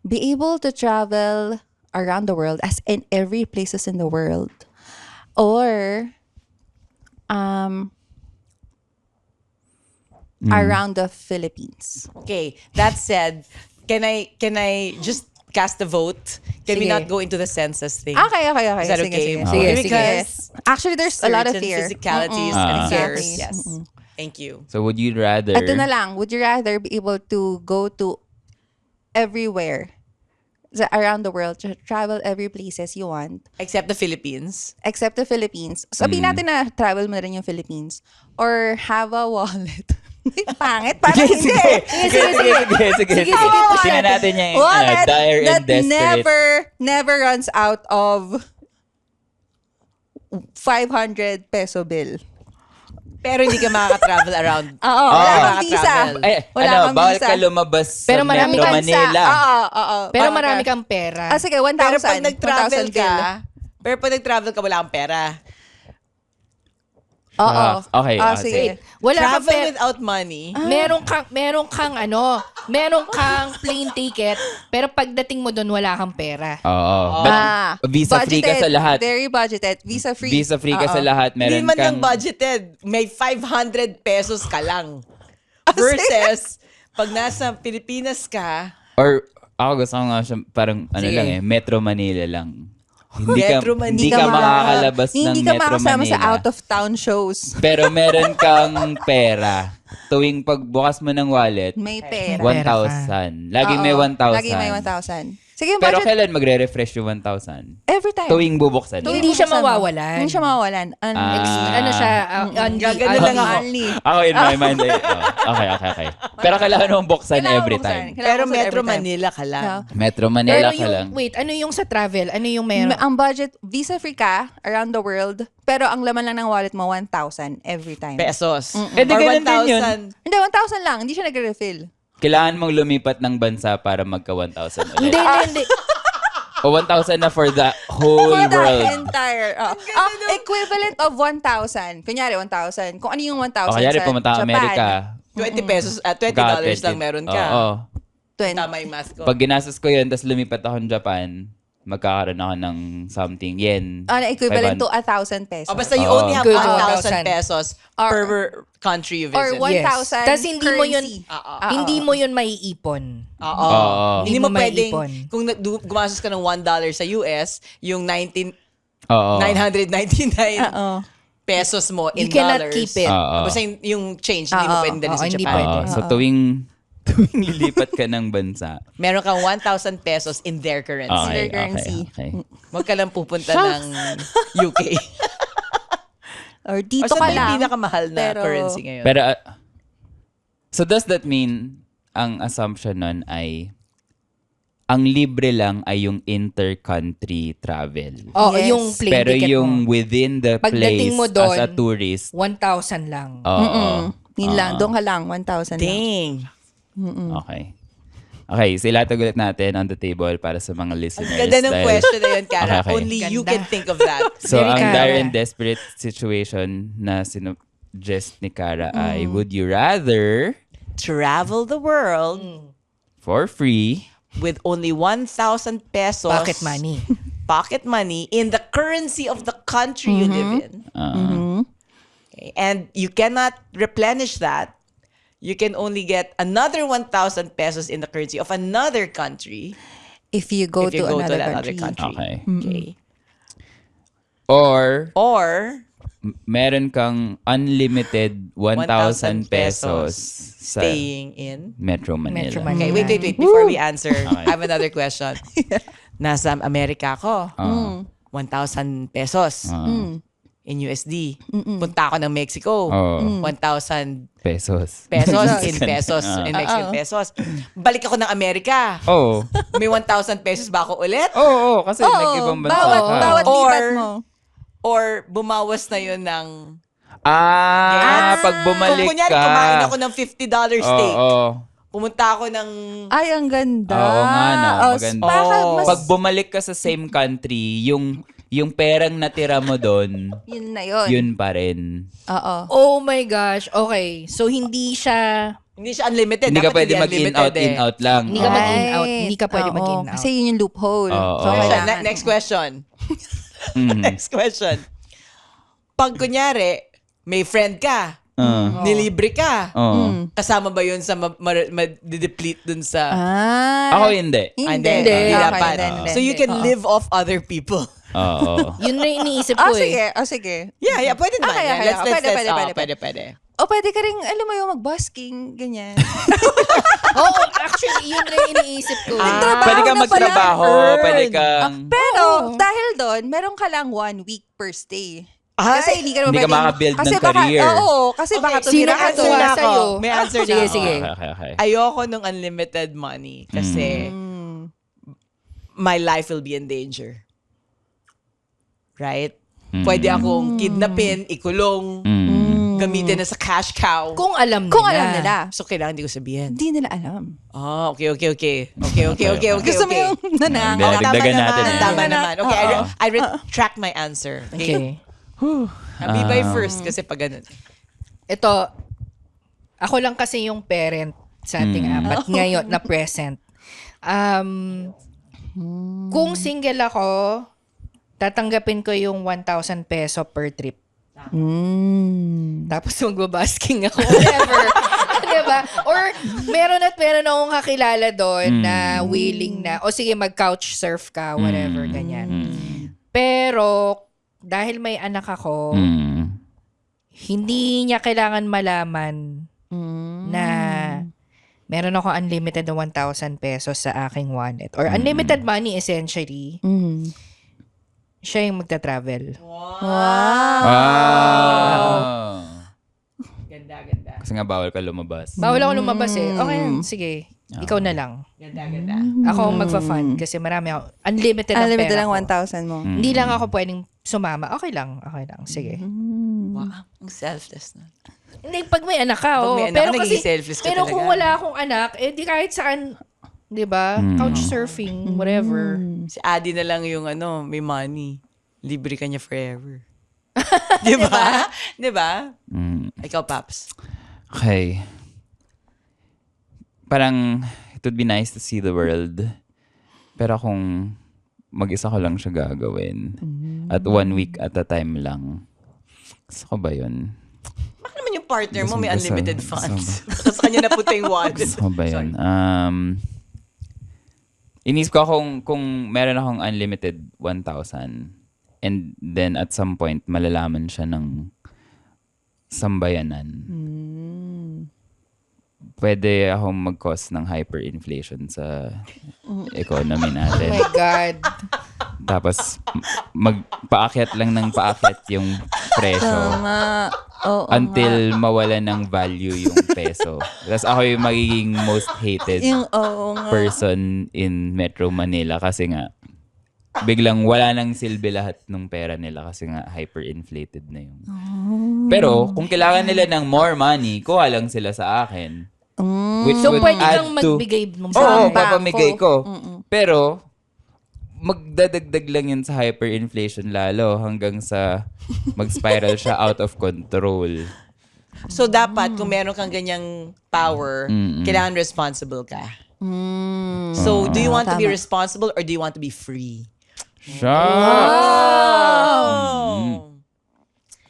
S4: be able to travel around the world, as in every places in the world, or around the Philippines?
S6: Okay, that said, can I just cast a vote? Can we
S4: Sige.
S6: not go into the census thing?
S4: Okay.
S6: Is that
S4: Sige,
S6: okay?
S4: sige.
S5: Sige,
S6: Because
S4: Actually, there's a lot of
S6: certain
S4: fear.
S6: physicalities
S5: Mm-mm.
S6: and fears.
S4: Exactly.
S6: Yes. Thank you.
S5: So would you rather...
S4: Ito na lang. Would you rather be able to go to everywhere around the world, to travel every places you want,
S6: Except the Philippines.
S4: except the Philippines? Sabihin natin na travel mo na rin yung Philippines. Or have a wallet. Pangit. Parang hindi.
S5: Sige. Tingnan natin yung
S4: Wallet
S5: dire and
S4: that
S5: desperate.
S4: never runs out of 500 peso bill.
S6: Pero hindi ka makaka-travel around.
S4: Oo, wala kang visa.
S6: Makaka-travel.
S4: Wala kang
S5: bawal
S4: visa.
S5: ka lumabas
S3: Pero
S5: sa
S3: marami
S5: Metro
S3: kang
S5: Manila.
S4: Oo.
S3: Pero
S4: Baka-
S3: marami kang pera.
S4: sige, 1,000.
S6: Pero pag nag-travel
S4: 1,000 bill.
S6: pero pag nag-travel ka, wala kang pera.
S4: Oo.
S5: Okay,
S4: Sige.
S3: Wala kang
S6: Travel
S3: pera.
S6: without money.
S3: Meron kang plane ticket, pero pagdating mo doon wala kang pera.
S5: Oo. But visa-free ka sa lahat.
S4: Very budgeted. Visa-free.
S5: Visa-free ka sa lahat.
S6: Hindi
S5: Meron
S6: man lang
S5: kang...
S6: budgeted. May 500 pesos ka lang. Versus, Pag nasa Pilipinas ka,
S5: Or ako gusto ko nga siya parang
S3: Sige.
S5: Metro Manila lang.
S6: Metro Manila.
S5: Hindi ka makakalabas ng
S4: Hindi ka
S5: Metro
S4: makasama
S5: Manila.
S4: sa out-of-town shows.
S5: Pero meron kang pera. Tuwing pagbukas mo ng wallet,
S4: May pera.
S5: 1,000. Laging may
S4: Oo,
S5: 1,000.
S4: Lagi may 1,000. Sige, yung
S5: Pero
S4: budget,
S5: kailan magre-refresh yung 1,000?
S4: every time.
S5: Tuwing bubuksan.
S4: Tuwing
S3: Hindi siya
S4: bubuksan mo.
S3: mawawalan.
S4: Hindi siya mawawalan.
S3: Ano siya,
S6: Gagano lang ako.
S4: Only.
S5: Ako in my mind, okay. Pero kailangan mong buksan
S4: Kailangan
S5: every
S4: buksan.
S5: time.
S4: Kailangan
S6: pero
S4: buksan
S6: Metro
S4: every time.
S6: Manila ka lang.
S4: Yeah.
S5: Metro
S3: Pero
S5: Manila ka
S3: yung,
S5: lang.
S3: wait, ano yung sa travel? Ano yung meron?
S4: Ang budget, visa-free ka around the world, pero ang laman lang ng wallet mo, 1,000 every time.
S6: Pesos.
S5: Eh, di
S6: Or
S5: ganun din yun.
S6: 1,000.
S4: Hindi, 1,000 lang. Hindi siya nagre-refill.
S5: Kailangan mong lumipat ng bansa para magka 1,000
S3: Hindi,
S5: ulit.
S3: hindi.
S5: O 1,000 na for the whole
S4: For the
S5: world.
S4: entire, equivalent of 1,000. Kunyari, 1,000. Kung ano yung 1,000
S5: O kanyari
S4: sa
S5: pumunta ka
S4: Japan,
S5: Amerika.
S6: 20 pesos, $20 lang meron ka.
S5: Oo.
S4: 20.
S6: Tama yung math ko.
S5: Pag ginastos ko yun, tapos lumipat ako ng Japan, magkakaroon ako ng something yen.
S4: Equivalent
S5: 500.
S4: to 1,000 pesos.
S6: O basta you
S5: Oo.
S6: only have
S3: Good.
S6: 1,000 pesos
S4: Or-
S6: per country you
S4: Or
S6: visit.
S4: 1,000
S3: Tas hindi mo yun,
S4: currency.
S3: hindi mo yun maiipon.
S6: Oo.
S5: Oo.
S6: Hindi mo
S3: Hindi mo
S6: pwedeng,
S3: maiipon.
S6: kung gumastos ka ng $1 sa US, yung
S5: Oo.
S6: 999
S4: Oo.
S6: pesos mo in
S3: You cannot
S6: dollars.
S3: keep it.
S5: Oo.
S6: Basta yung change, hindi mo
S4: Oo.
S6: pwedeng dalhin
S3: Oo,
S6: sa
S3: hindi
S6: Japan.
S3: pwede.
S5: So tuwing lilipat ka ng bansa.
S6: Meron kang 1,000 pesos in their currency.
S5: Okay,
S4: Their currency.
S5: okay.
S6: Huwag ka lang pupunta ng UK.
S4: Or
S6: Or
S4: dito
S6: saan
S4: ka
S6: ba yung
S4: lang.
S6: pinakamahal na
S4: pero-
S6: currency ngayon?
S5: Pero, so does that mean, ang assumption nun ay, ang libre lang ay yung inter-country travel.
S3: Oh,
S4: Yes.
S3: yung plane
S5: Pero
S3: ticket
S5: yung
S3: mo.
S5: within the
S3: Pagdating
S5: place
S3: mo doon,
S5: as a tourist,
S3: 1,000 lang.
S5: oo.
S4: Yun lang. Doon ka lang. 1,000 lang.
S6: Dang.
S5: Okay. Okay, so ilatag ulit natin on the table para sa mga listeners.
S6: Ganda ng
S5: dahil-
S6: question na yun, Cara.
S5: Okay.
S6: Only you
S3: Ganda.
S6: can think of that.
S5: So,
S3: Very
S5: ang
S3: Cara.
S5: dire and desperate situation na sinuggest ni Cara ay, would you rather
S6: Travel the world
S5: for free
S6: with only 1,000 pesos
S3: Pocket money.
S6: pocket money in the currency of the country you live in. Okay. And you cannot replenish that. You can only get another 1,000 pesos in the currency of another country
S4: If you go
S6: if you
S4: to
S6: go
S4: another
S6: to that
S4: country.
S6: other country.
S5: Okay.
S6: Okay.
S5: Or
S6: Or
S5: meron kang unlimited 1,000 pesos sa
S6: staying in.
S5: Metro Manila.
S3: Metro Manila.
S6: Okay, wait. Before we answer, I have another question. Nasa Amerika ako. 1,000 pesos in USD. Punta ako ng Mexico.
S5: Oo.
S6: 1,000
S5: Pesos.
S6: pesos in pesos, in Mexican pesos. Balik ako ng Amerika.
S5: Oo.
S6: May 1,000 pesos ba ako ulit?
S5: Oo, kasi nag-ibang bansa
S4: bawat,
S5: ka.
S4: bawat
S6: Or-
S4: lipat mo.
S6: Or bumawas na yun ng...
S5: Pag bumalik
S6: Kung kunyari,
S5: ka.
S6: kumain ako ng $50 steak.
S5: Oo.
S6: Pumunta ako ng...
S4: Ay, ang ganda.
S5: Oo nga, no.
S4: Oh,
S5: Maganda.
S4: baka mas,
S5: Pag bumalik ka sa same country, yung perang natira mo doon,
S4: yun na yun.
S5: yun pa rin.
S4: Oo.
S3: Oh my gosh. Okay. So, hindi siya...
S6: Hindi siya unlimited.
S5: Hindi ka
S6: Dapat
S5: pwede
S6: unlimited
S5: mag-in-out,
S6: eh.
S5: in-out lang.
S3: Hindi ka
S5: Oo.
S3: mag-in out. Hindi ka pwede
S4: Oo,
S3: mag-in out.
S4: Kasi yun yung loophole.
S5: Oo.
S4: So,
S6: Question.
S4: kailangan.
S6: Next question.
S5: Mhm.
S6: Next question. Pag kunyari, may friend ka, nilibre ka,
S5: Oo.
S6: kasama ba yun sa ma-deplete dun sa...
S5: Ako hindi.
S4: Hindi.
S6: Hindi
S4: Okay,
S6: dapat.
S4: hindi.
S6: So you can live off other people.
S5: Oo.
S3: Yun na iniisip ko
S4: Sige.
S3: eh.
S4: Sige.
S6: Yeah, pwede naman.
S4: Okay,
S6: Yeah,
S4: okay,
S6: let's,
S4: okay.
S6: let's,
S4: Pwede,
S6: let's,
S4: pwede.
S6: pwede.
S4: O pwede ka rin, alam mo yung mag-busking, ganyan.
S3: Oo, actually, yun na iniisip ko.
S5: Pwede kang
S4: na pala.
S5: magtrabaho, pwede kang...
S4: Pero, dahil doon, meron ka lang 1 week per stay. Kasi hindi ka naman
S5: Hindi ka
S4: pwedeng-
S5: makabuild ng
S4: kasi baka-
S5: career.
S4: Oo, kasi baka
S6: Okay,
S3: Sino
S4: tumira ka
S3: katuwa
S4: doon.
S6: na ako.
S3: sa'yo?
S6: May answer na
S3: Sige,
S6: ako.
S3: sige.
S5: Okay.
S6: Ayoko nung unlimited money kasi my life will be in danger. Right? Pwede akong kidnapin, ikulong, gamitin na sa cash cow.
S3: Kung alam nila.
S4: Kung alam nila.
S6: So, kailangan hindi ko sabihin.
S4: Hindi nila alam.
S6: Oh, okay.
S4: Gusto mo yung nanangarap.
S5: Hindi, dagdagan natin eh.
S6: Tama naman. Okay,
S4: Oo.
S6: I retract my answer. Okay.
S3: Okay.
S6: Be by first kasi pag ganun.
S3: Ito, ako lang kasi yung parent sa ating apat ngayon na present. Kung single ako, tatanggapin ko yung 1,000 peso per trip. Tapos magbabasking ako. Whatever. Ano Diba? Or meron akong kakilala doon na willing na, o sige, mag-couch surf ka, whatever, ganyan. Pero, dahil may anak ako, hindi niya kailangan malaman na meron ako unlimited na 1,000 pesos sa aking wallet. Or unlimited money, essentially. Siya yung magta-travel.
S6: Ganda.
S5: Kasi nga bawal ka lumabas.
S3: Bawal ako lumabas eh. Okay, sige. Ikaw na lang.
S6: Ganda.
S3: Ako ang magfa-fund kasi marami ako. Unlimited ang
S4: Unlimited
S3: pera
S4: lang
S3: ko.
S4: 1,000 mo.
S3: Hindi lang ako pwedeng sumama. Okay lang. Sige.
S6: Wow, ang selfless na.
S3: Hindi, pag may anak ka,
S6: Pag may anak
S3: pero
S6: ka,
S3: kasi,
S6: nagiging selfish ka
S3: pero
S6: talaga.
S3: kung wala akong anak, di kahit saan, di ba? Couchsurfing, whatever.
S6: Si Adi na lang yung may money. Libre ka niya forever. Di ba? Di ba? Ikaw, Paps.
S5: Okay. Parang, it would be nice to see the world. Pero kung mag-isa ko lang siya gagawin, at 1 week at a time lang, gusto ko ba yun?
S6: Baka naman yung partner mo may
S5: Gusto-
S6: unlimited
S5: gusto-
S6: funds. Baka sa kanya napunta yung wallet.
S5: Gusto ko ba yun? Inisip ko kung meron akong unlimited 1,000 and then at some point malalaman siya ng sambayanan. Pwede akong mag-cause ng hyperinflation sa economy
S3: Oh
S5: natin.
S3: my God.
S5: Tapos magpaakyat lang ng paakyat yung presyo
S4: Oo
S5: until mawala ng value yung peso. Tapos ako yung magiging most hated person in Metro Manila kasi nga biglang wala nang silbi lahat ng pera nila kasi nga hyperinflated na yung. Pero kung kailangan nila ng more money, kuha lang sila sa akin. Which
S3: So,
S5: would
S3: pwede
S5: add
S3: kang
S5: to-
S3: magbigay ng
S5: Oo,
S3: bangko.
S5: papamigay ko. Pero magdadagdag lang yun sa hyperinflation lalo hanggang sa mag-spiral siya out of control.
S6: So, dapat, kung meron kang ganyang power, kailangan responsible ka. So, do you want to be responsible or do you want to be free?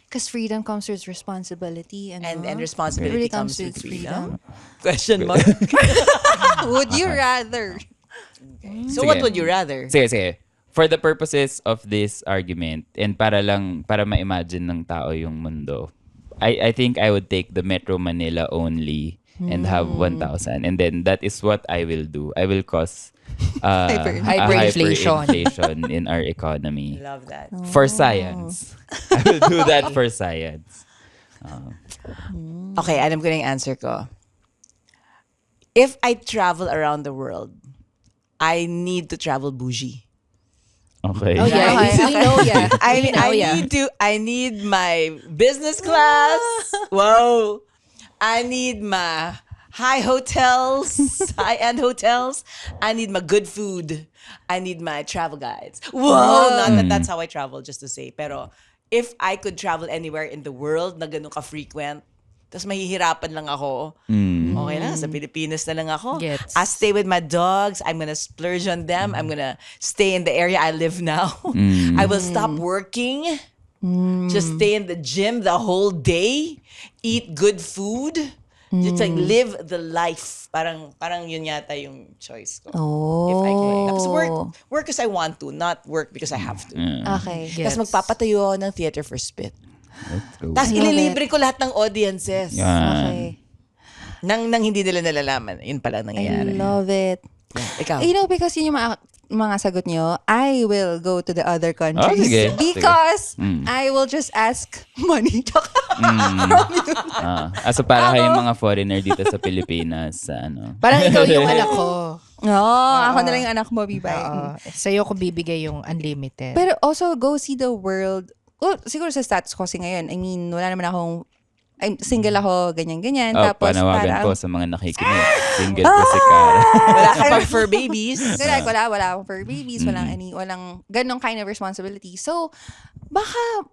S4: Because freedom comes with responsibility.
S6: And responsibility
S4: Really comes
S6: comes
S4: with
S6: with freedom?
S4: freedom.
S6: Question mark.
S4: Would you rather?
S6: So,
S5: Sige.
S6: what would you rather?
S5: Sige. For the purposes of this argument and para ma-imagine ng tao yung mundo, I think I would take the Metro Manila only and have 1,000. And then that is what I will do. I will cause a
S3: Hyperinflation.
S5: hyperinflation in our economy.
S6: Love that.
S5: For science. I will do that for science.
S6: Okay, alam ko na yung answer ko. If I travel around the world, I need to travel bougie.
S5: Okay.
S3: Oh yeah, we know yeah.
S6: I need my business class. Whoa. I need my high-end hotels. I need my good food. I need my travel guides. Whoa, not that that's how I travel, just to say. Pero if I could travel anywhere in the world na ganun ka-frequent, tapos mahihirapan lang ako, okay lang, sa Pilipinas na lang ako.
S3: Gets.
S6: I stay with my dogs. I'm gonna splurge on them. I'm gonna stay in the area I live now. I will stop working. Just stay in the gym the whole day. Eat good food. Just like live the life. Parang yun yata yung choice ko. If I can. Tapos work because I want to, not work because I have to.
S4: Okay.
S3: Yes.
S6: Tapos magpapatayo ako ng theater for Spit.
S5: Let's go.
S6: Tapos ililibre ko lahat ng audiences.
S4: Okay.
S6: Nang hindi nila nalalaman. Yun pala
S4: I
S6: nangyayari.
S4: love it.
S6: Ikaw.
S4: You know, because yun yung mga sagot nyo, I will go to the other countries.
S5: sige.
S4: Because I will just ask money from you.
S5: So para kayong mga foreigner dito sa Pilipinas sa ano.
S3: Parang ikaw yung anak ko.
S4: Ako na lang yung anak mo, Bibay.
S3: Sa'yo ko bibigay yung unlimited.
S4: Pero also, go see the world. Well, siguro sa status ko kasi ngayon, I mean, wala naman akong, single ako, ganyan-ganyan. Tapos
S5: Panawagan
S4: parang,
S5: po sa mga nakikinig. Single po si Cara.
S6: Wala ka pang fur babies.
S4: correct, wala akong fur babies, walang ganong kind of responsibility. So, baka,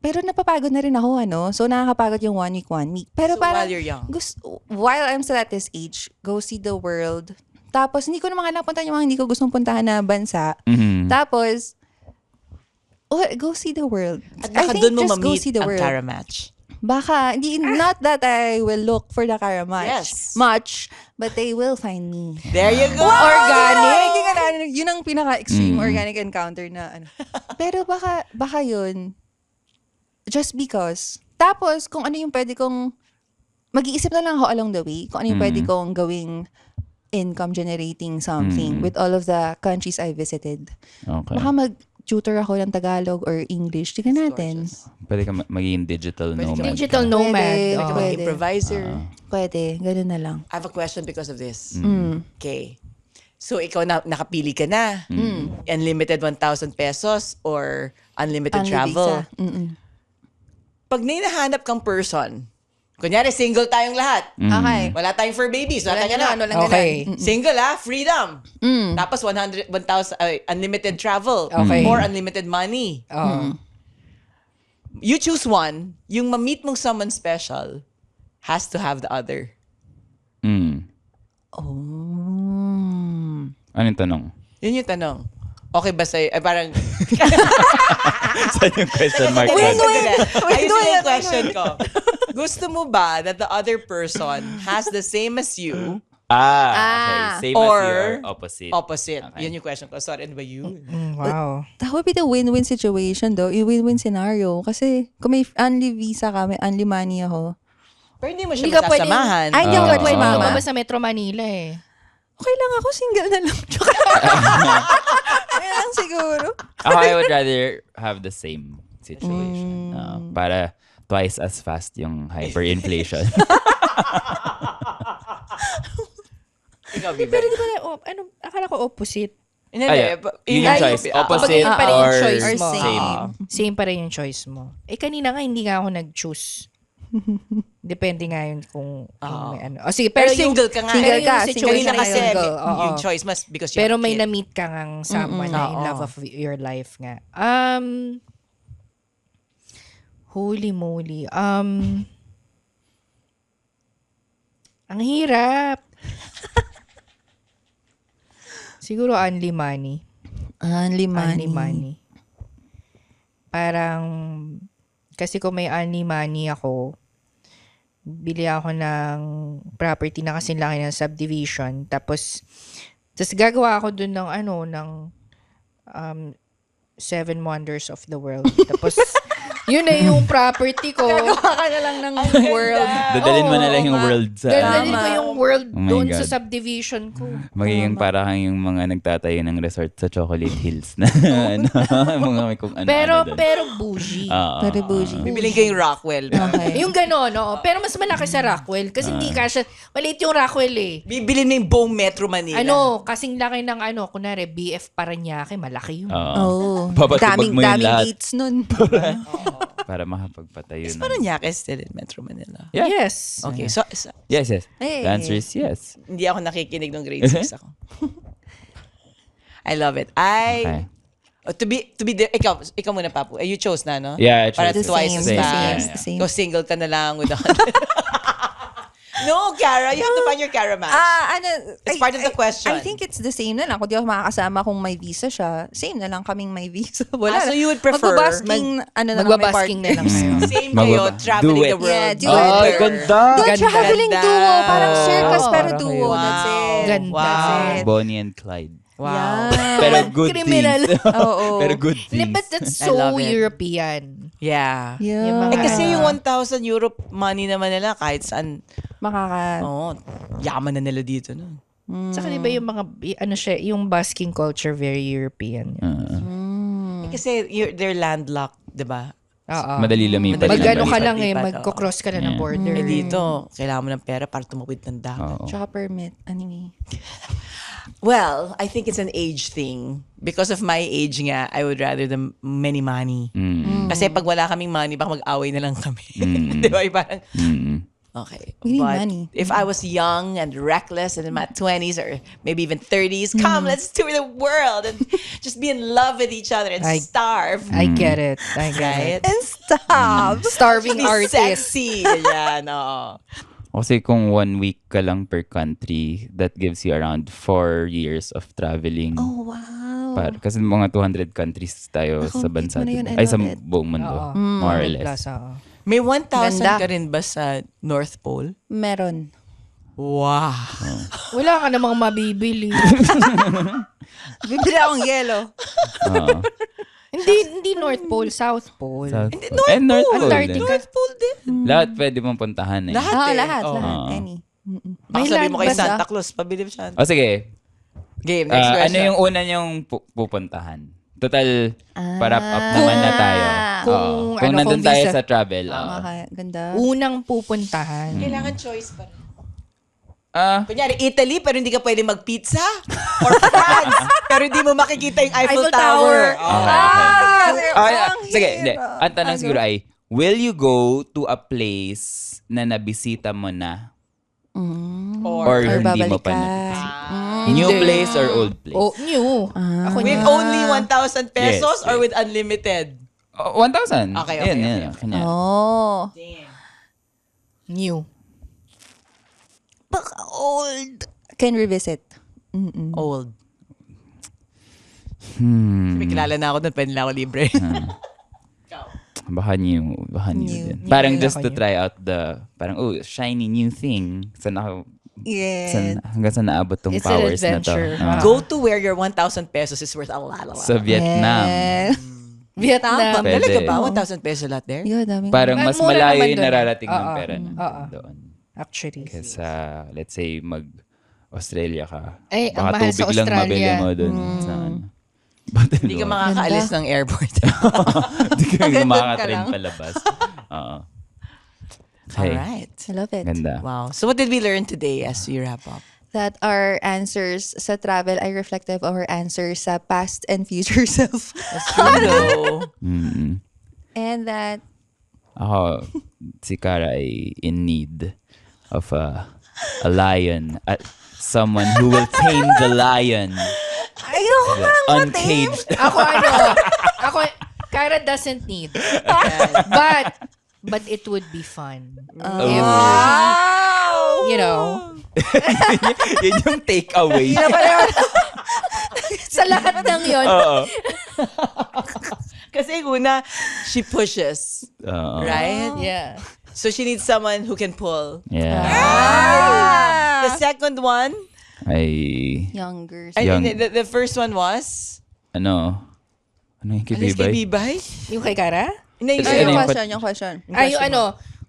S4: pero napapagod na rin ako, So, nakakapagod yung 1 week. Pero
S6: So,
S4: parang,
S6: while you're young.
S4: while I'm still at this age, go see the world. Tapos, hindi ko naman kailangan puntahan yung mga hindi ko gustong puntahan na bansa. Tapos, go see the world.
S6: At
S4: I
S6: baka
S4: think
S6: doon mo
S4: just go
S6: ma-meet
S4: see the
S6: ang
S4: world.
S6: Cara Match.
S4: Baka, not that I will look for the Kara
S6: Yes.
S4: much, but they will find me.
S6: There you go.
S4: Organic! Yun ang pinaka-extreme organic encounter na ano. Pero baka yun, just because. Tapos, kung ano yung pwede kong, mag-iisip na lang ako along the way, kung ano yung pwede kong gawing income generating something with all of the countries I visited.
S5: Okay.
S4: Baka mag-tutor ako ng Tagalog or English. Tignan natin.
S5: Pwede ka maging digital nomad.
S3: Digital nomad.
S4: Pwede.
S3: Oo.
S4: Pwede.
S6: Improviser.
S4: Pwede. Ganun na lang.
S6: I have a question because of this. Okay. So, ikaw nakapili ka na. Unlimited 1,000 pesos or unlimited
S4: Only
S6: travel.
S4: visa.
S6: Pag nahanap kang person, kunyari single tayong lahat.
S4: Okay.
S6: Wala tayong fur babies. Wala tayong anak.
S4: Walang
S3: Okay.
S6: Single freedom. Tapos 1,000 unlimited travel
S3: Okay.
S6: or unlimited money. You choose one, yung ma-meet mong someone special has to have the other.
S5: Anong tanong?
S6: Yun yung tanong. Okay ba sa'yo? Ay, parang...
S5: Saan yung question mark?
S6: Ayun yung question ko. Gusto mo ba that the other person has the same as you
S5: Okay. Same
S6: or
S5: as you or opposite?
S6: opposite?
S5: Okay.
S6: Yun yung question ko. Sorry, ano ba yun?
S3: Wow.
S4: That would be the win-win situation though. Yung win-win scenario. Kasi kung may only visa ka, may only money ako.
S6: Pero hindi mo
S3: Hindi
S6: siya
S3: ka pwedeng-
S6: masasamahan.
S4: Ay, hindi ako
S3: Pwede
S4: pwede
S3: mo
S4: sumama.
S3: lumabas sa Metro Manila eh.
S4: Okay lang ako, single na lang. Ayun lang siguro.
S5: Ako, I would rather have the same situation. Para twice as fast yung hyperinflation.
S6: Ikaw, Bibe.
S3: Pero di ba, akala ko opposite.
S6: Hindi,
S5: Ay, yun yung choice. Opposite
S3: Yun pa rin yung
S5: or
S3: choice mo.
S5: same.
S3: Same pa rin yung choice mo. Kanina nga, hindi nga ako nag-choose. Depende nga yun kung may ano. O sige,
S6: Pero
S3: pero yung,
S6: single ka nga.
S3: pero
S4: Single ka,
S3: yung situation
S6: Kanina
S3: na
S6: kasi,
S3: single, oo.
S6: yung choice mas because you
S3: Pero
S6: have
S3: may
S6: kid.
S3: na-meet ka ngang someone na in love of your life nga. Holy moly. Ang hirap. Siguro only money.
S4: Only
S3: Only money. Parang, kasi kung may only money ako, bili ako ng property na kasing laki ng subdivision. Tapos gagawa ako dun ng Seven Wonders of the World. Tapos, yun na yung property ko.
S4: Gagawa ka na lang ng world.
S5: Dadalhin mo na lang yung
S3: Oo,
S5: world sa...
S3: Dadalhin ko yung world
S5: Oh my
S3: doon
S5: God.
S3: sa subdivision ko.
S5: Magiging parang yung mga nagtatayo ng resort sa Chocolate Hills na mga may kung ano-ano doon.
S3: Pero bougie.
S4: Very bougie.
S6: Bibiling ka yung Rockwell.
S4: Okay.
S3: Yung gano'n, no? Pero mas malaki sa Rockwell. Kasi hindi kasya, maliit yung Rockwell eh.
S6: Bibilin mo yung buong Metro Manila.
S3: Kasing laki ng kunwari, BF Paranaque, malaki yun.
S4: Oh.
S5: Papatubag mo yung
S4: daming
S5: lahat.
S4: dates nun.
S5: Para makapagpatayo ng...
S6: Parang Paranaque is still in Metro Manila.
S5: Yeah.
S3: Yes.
S6: Okay, so
S5: Yes, yes.
S4: Hey.
S5: The answer is yes.
S6: hindi ako nakikinig ng grade 6 ako. I love it.
S5: Okay.
S6: Ikaw muna, Papu. You chose na, no?
S5: Yeah, I chose
S6: Para
S5: it.
S6: twice as
S5: Same,
S6: fast.
S5: yeah.
S4: Same.
S6: Go single ka na lang with No, Cara, you have to find your Cara match. It's part of the question.
S4: I think it's the same na lang. Kung di ako makakasama kung may visa siya, same na lang kaming may visa. Wala
S6: so
S4: na.
S6: you would prefer
S4: Magbabasking,
S3: Magbabasking na lang kayo.
S6: Same kayo, traveling
S5: Do it.
S6: the world.
S4: Yeah, do
S6: together.
S4: it.
S5: ganda!
S4: Doon, traveling
S6: Ganda.
S4: duo. Parang circus
S3: Oh,
S4: pero
S3: parang
S4: duo.
S3: yun.
S4: That's it.
S3: Ganda.
S4: That's it.
S5: Bonnie and Clyde.
S6: Wow.
S4: Yeah.
S5: Pero good
S3: Criminal.
S5: things.
S4: Oo.
S5: Pero good
S3: Hindi,
S5: things.
S3: but that's
S6: I love
S3: so
S6: it.
S3: European.
S6: Yeah.
S4: Yeah.
S3: Yung mga-
S6: Kasi yung 1,000 euro money naman nila kahit saan, yaman na nila dito. No?
S3: Saka di ba yung mga, yung busking culture, very European.
S6: Kasi they're landlocked, di ba?
S3: Oo.
S5: Madali lumipat.
S3: Mag-ano ka
S6: Lipat-lipat,
S3: lang
S6: oo.
S3: magko-cross ka na ng
S5: Yeah.
S3: border.
S6: Dito, kailangan mo ng pera para tumawid ng dagat.
S5: Oo.
S4: Tsaka permit. Anyway.
S6: Well, I think it's an age thing. Because of my age nga, I would rather the many money. Kasi pag wala kaming money, baka mag-away na lang kami. Di ba? Parang, okay.
S4: We need
S6: But
S4: money.
S6: if I was young and reckless and in my 20s or maybe even 30s, come, let's tour the world and just be in love with each other and starve.
S3: I get it. I get
S6: Right?
S3: it.
S4: And stop.
S3: Starving
S6: Be
S3: artist.
S6: sexy. Ganyan, oo.
S5: Kasi kung 1 week ka lang per country, that gives you around 4 years of traveling.
S4: Oh, wow.
S5: Kasi mga 200 countries tayo sa bansa.
S4: mo na yun,
S5: diba?
S4: I
S5: Ay, sa
S4: love it.
S5: buong mundo.
S3: Oo.
S5: More or less.
S3: Plus, oo.
S6: May 1,000
S4: Ganda.
S6: ka rin ba sa North Pole?
S4: Meron.
S6: Wow.
S3: Wala ka namang mabibili.
S4: Bibili akong yellow.
S5: Oo.
S3: hindi North Pole, South Pole.
S5: South Pole. And North Pole.
S3: Antarctica.
S5: din.
S6: North Pole din.
S5: Lahat pwede mong puntahan eh.
S6: Lahat
S4: Ah,
S6: eh.
S4: lahat.
S6: Oh.
S4: Any.
S6: Baka
S3: May
S6: sabi mo kay
S3: land ba
S6: Santa Claus, pabili mo siya.
S5: O sige,
S6: Game, next question.
S5: ano yung una niyong pupuntahan? Total, para up naman na tayo.
S3: Kung
S5: Kung
S3: ano,
S5: nandun
S3: kung
S5: tayo
S3: visa.
S5: sa travel.
S4: Okay, ganda.
S3: Unang pupuntahan.
S6: Kailangan choice pa rin.
S5: Kunyari,
S6: Kunyari, Italy, pero hindi ka pwede mag-pizza. Or France, pero hindi mo makikita yung Eiffel
S3: Eiffel
S6: Tower.
S5: Okay.
S4: ang
S5: Sige, hindi.
S4: hirap.
S5: Ang tanong siguro ay, will you go to a place na nabisita mo na or hindi mo pa nabisita? New place or old place?
S3: Oh, new. Ako
S6: With
S3: new.
S6: only 1,000 pesos
S5: Yes,
S6: or
S5: yes.
S6: with unlimited?
S5: 1,000.
S6: Okay,
S5: Yan,
S6: okay,
S5: yan. Kanya.
S4: Oh.
S3: New.
S4: Baka old. Can revisit.
S6: Old.
S5: Hmm.
S6: May kilala na ako doon, pwede na ako libre.
S5: Baka new. Baka new
S4: New.
S5: din. Parang
S3: New.
S5: just to
S3: New.
S5: try out parang, shiny new thing.
S4: Yes.
S5: Hanggang sa naabot tong
S3: It's an
S5: powers na to.
S3: adventure.
S6: Go to where your 1,000 pesos is worth a lot.
S5: Sa Vietnam.
S4: Yes.
S3: Vietnam.
S5: Pwede.
S6: Talaga ba? 1,000 pesos lahat there?
S4: Yo, daming.
S5: Parang mas
S3: Mura
S5: malayo
S3: naman
S5: yung
S3: dun.
S5: nararating ng
S3: Oo.
S5: pera
S3: Oo.
S5: doon.
S3: Actually.
S5: Kesa, let's say, mag-Australia ka.
S3: Eh, ang
S5: Baka
S3: mahal sa
S5: tubig lang mabili
S3: Australia.
S5: mo doon. Sa ano. Ba't
S6: Hindi ka makakaalis ng airport.
S5: Hindi ka
S4: Hanggang doon ka
S5: makakatrain
S4: lang.
S5: palabas. Oo. Okay.
S6: Alright.
S4: I love it.
S5: Ganda.
S6: Wow. So what did we learn today as we wrap up?
S4: That our answers sa travel ay reflective of our answers sa past and future self.
S6: That's true though.
S5: Mm-mm.
S4: And that,
S5: Ako, si Cara ay in need of a lion. Someone who will tame the lion.
S4: ayoko
S5: The uncaged.
S3: Ako, Kyra doesn't need. But it would be fun. You know,
S5: Yun yung takeaway.
S3: sa lahat ng yon.
S5: Oo.
S6: Kasi una, she pushes.
S5: Oo.
S6: Right?
S3: Yeah.
S6: So she needs someone who can pull.
S5: Yeah.
S6: The second one,
S5: Ay,
S4: younger.
S5: Young.
S6: the first one was,
S5: ano yung
S6: Alis kay
S5: kibibay?
S6: Bibay?
S3: Yung kay Kyra?
S6: Hindi,
S5: Kasi
S4: Ay,
S5: ano
S4: yung
S5: yung
S4: question, yung question.
S3: Ay, yung ano,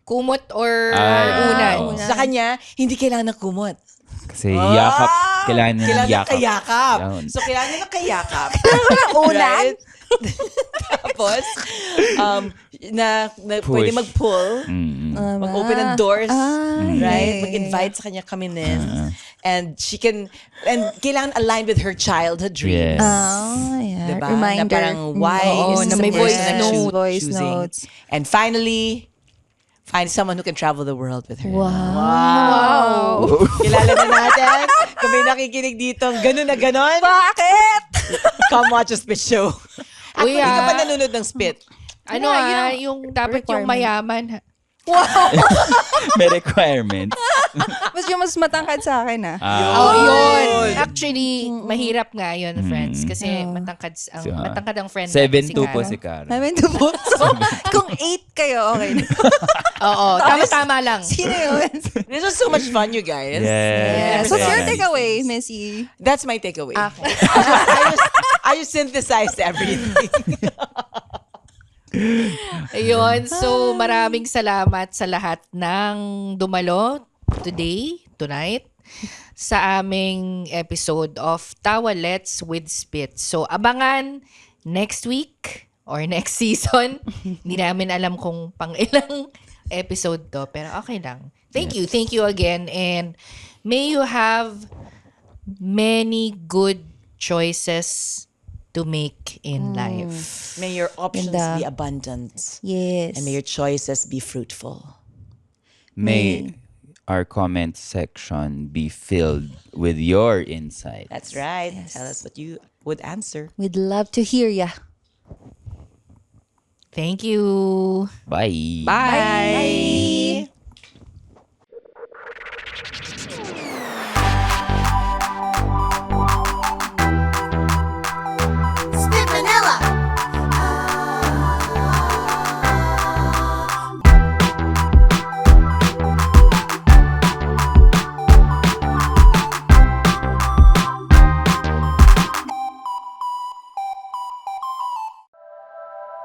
S3: kumot or unan?
S5: oo.
S6: Sa kanya, hindi kailangan ng kumot.
S5: Kasi yakap. Kailangan niya ng
S6: Kailangan
S5: yakap.
S6: kayakap.
S5: Yun.
S6: So, kailangan niya ng kayakap.
S4: unan?
S6: Right? Tapos, pwede
S5: Push.
S6: mag-pull, mag-open ng doors, right?
S4: yeah.
S6: Mag-invite sa kanya kami and she can, and kailangan align with her childhood dreams.
S5: Yes.
S4: Oh, yeah.
S6: Diba?
S4: Reminder.
S6: Na parang why
S3: Oo,
S6: is
S3: na
S6: this
S3: may
S6: a person
S3: voice
S6: I'm
S3: note.
S4: Voice
S6: choosing?
S4: notes.
S6: And finally, find someone who can travel the world with her.
S4: Wow.
S6: Kilala na natin. Kung may nakikinig dito, ganun na ganun.
S4: Bakit?
S6: Come watch a spit show. At
S3: Uy,
S6: kung hindi ka pa
S3: ah.
S6: nanonood ng spit,
S3: Ano yung dapat yung mayaman.
S5: May requirement.
S4: Mas yung mas matangkad sa akin, ah.
S3: Oh, yun. Actually, mahirap nga yun, friends. Kasi matangkad ang friend natin
S5: 7'2" po
S3: Cara.
S5: si Cara.
S4: Namin to po. So, kung 8 kayo, okay na.
S3: Oo, tama-tama lang.
S4: Sino yun?
S6: this was so much fun, you guys.
S5: Yes.
S4: So, your
S5: Nice.
S4: takeaway, Missy?
S6: That's my takeaway.
S4: Okay.
S6: I just synthesized everything.
S3: Ayun. So, maraming salamat sa lahat ng dumalo tonight, sa aming episode of Tawalets with Spit. So, abangan next week or next season. Hindi namin alam kung pang ilang episode to, pero okay lang. Thank you again. And may you have many good choices to make in life.
S6: May your options
S4: Ganda.
S6: be abundant.
S4: Yes.
S6: And may your choices be fruitful.
S5: May our comment section be filled with your insights.
S6: That's right. Tell us what you would answer.
S4: We'd love to hear ya.
S3: Thank you.
S5: Bye.
S3: Bye.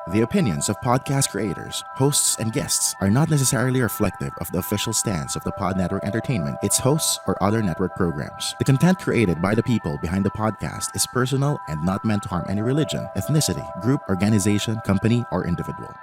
S7: The opinions of podcast creators, hosts, and guests are not necessarily reflective of the official stance of the Pod Network Entertainment, its hosts, or other network programs. The content created by the people behind the podcast is personal and not meant to harm any religion, ethnicity, group, organization, company, or individual.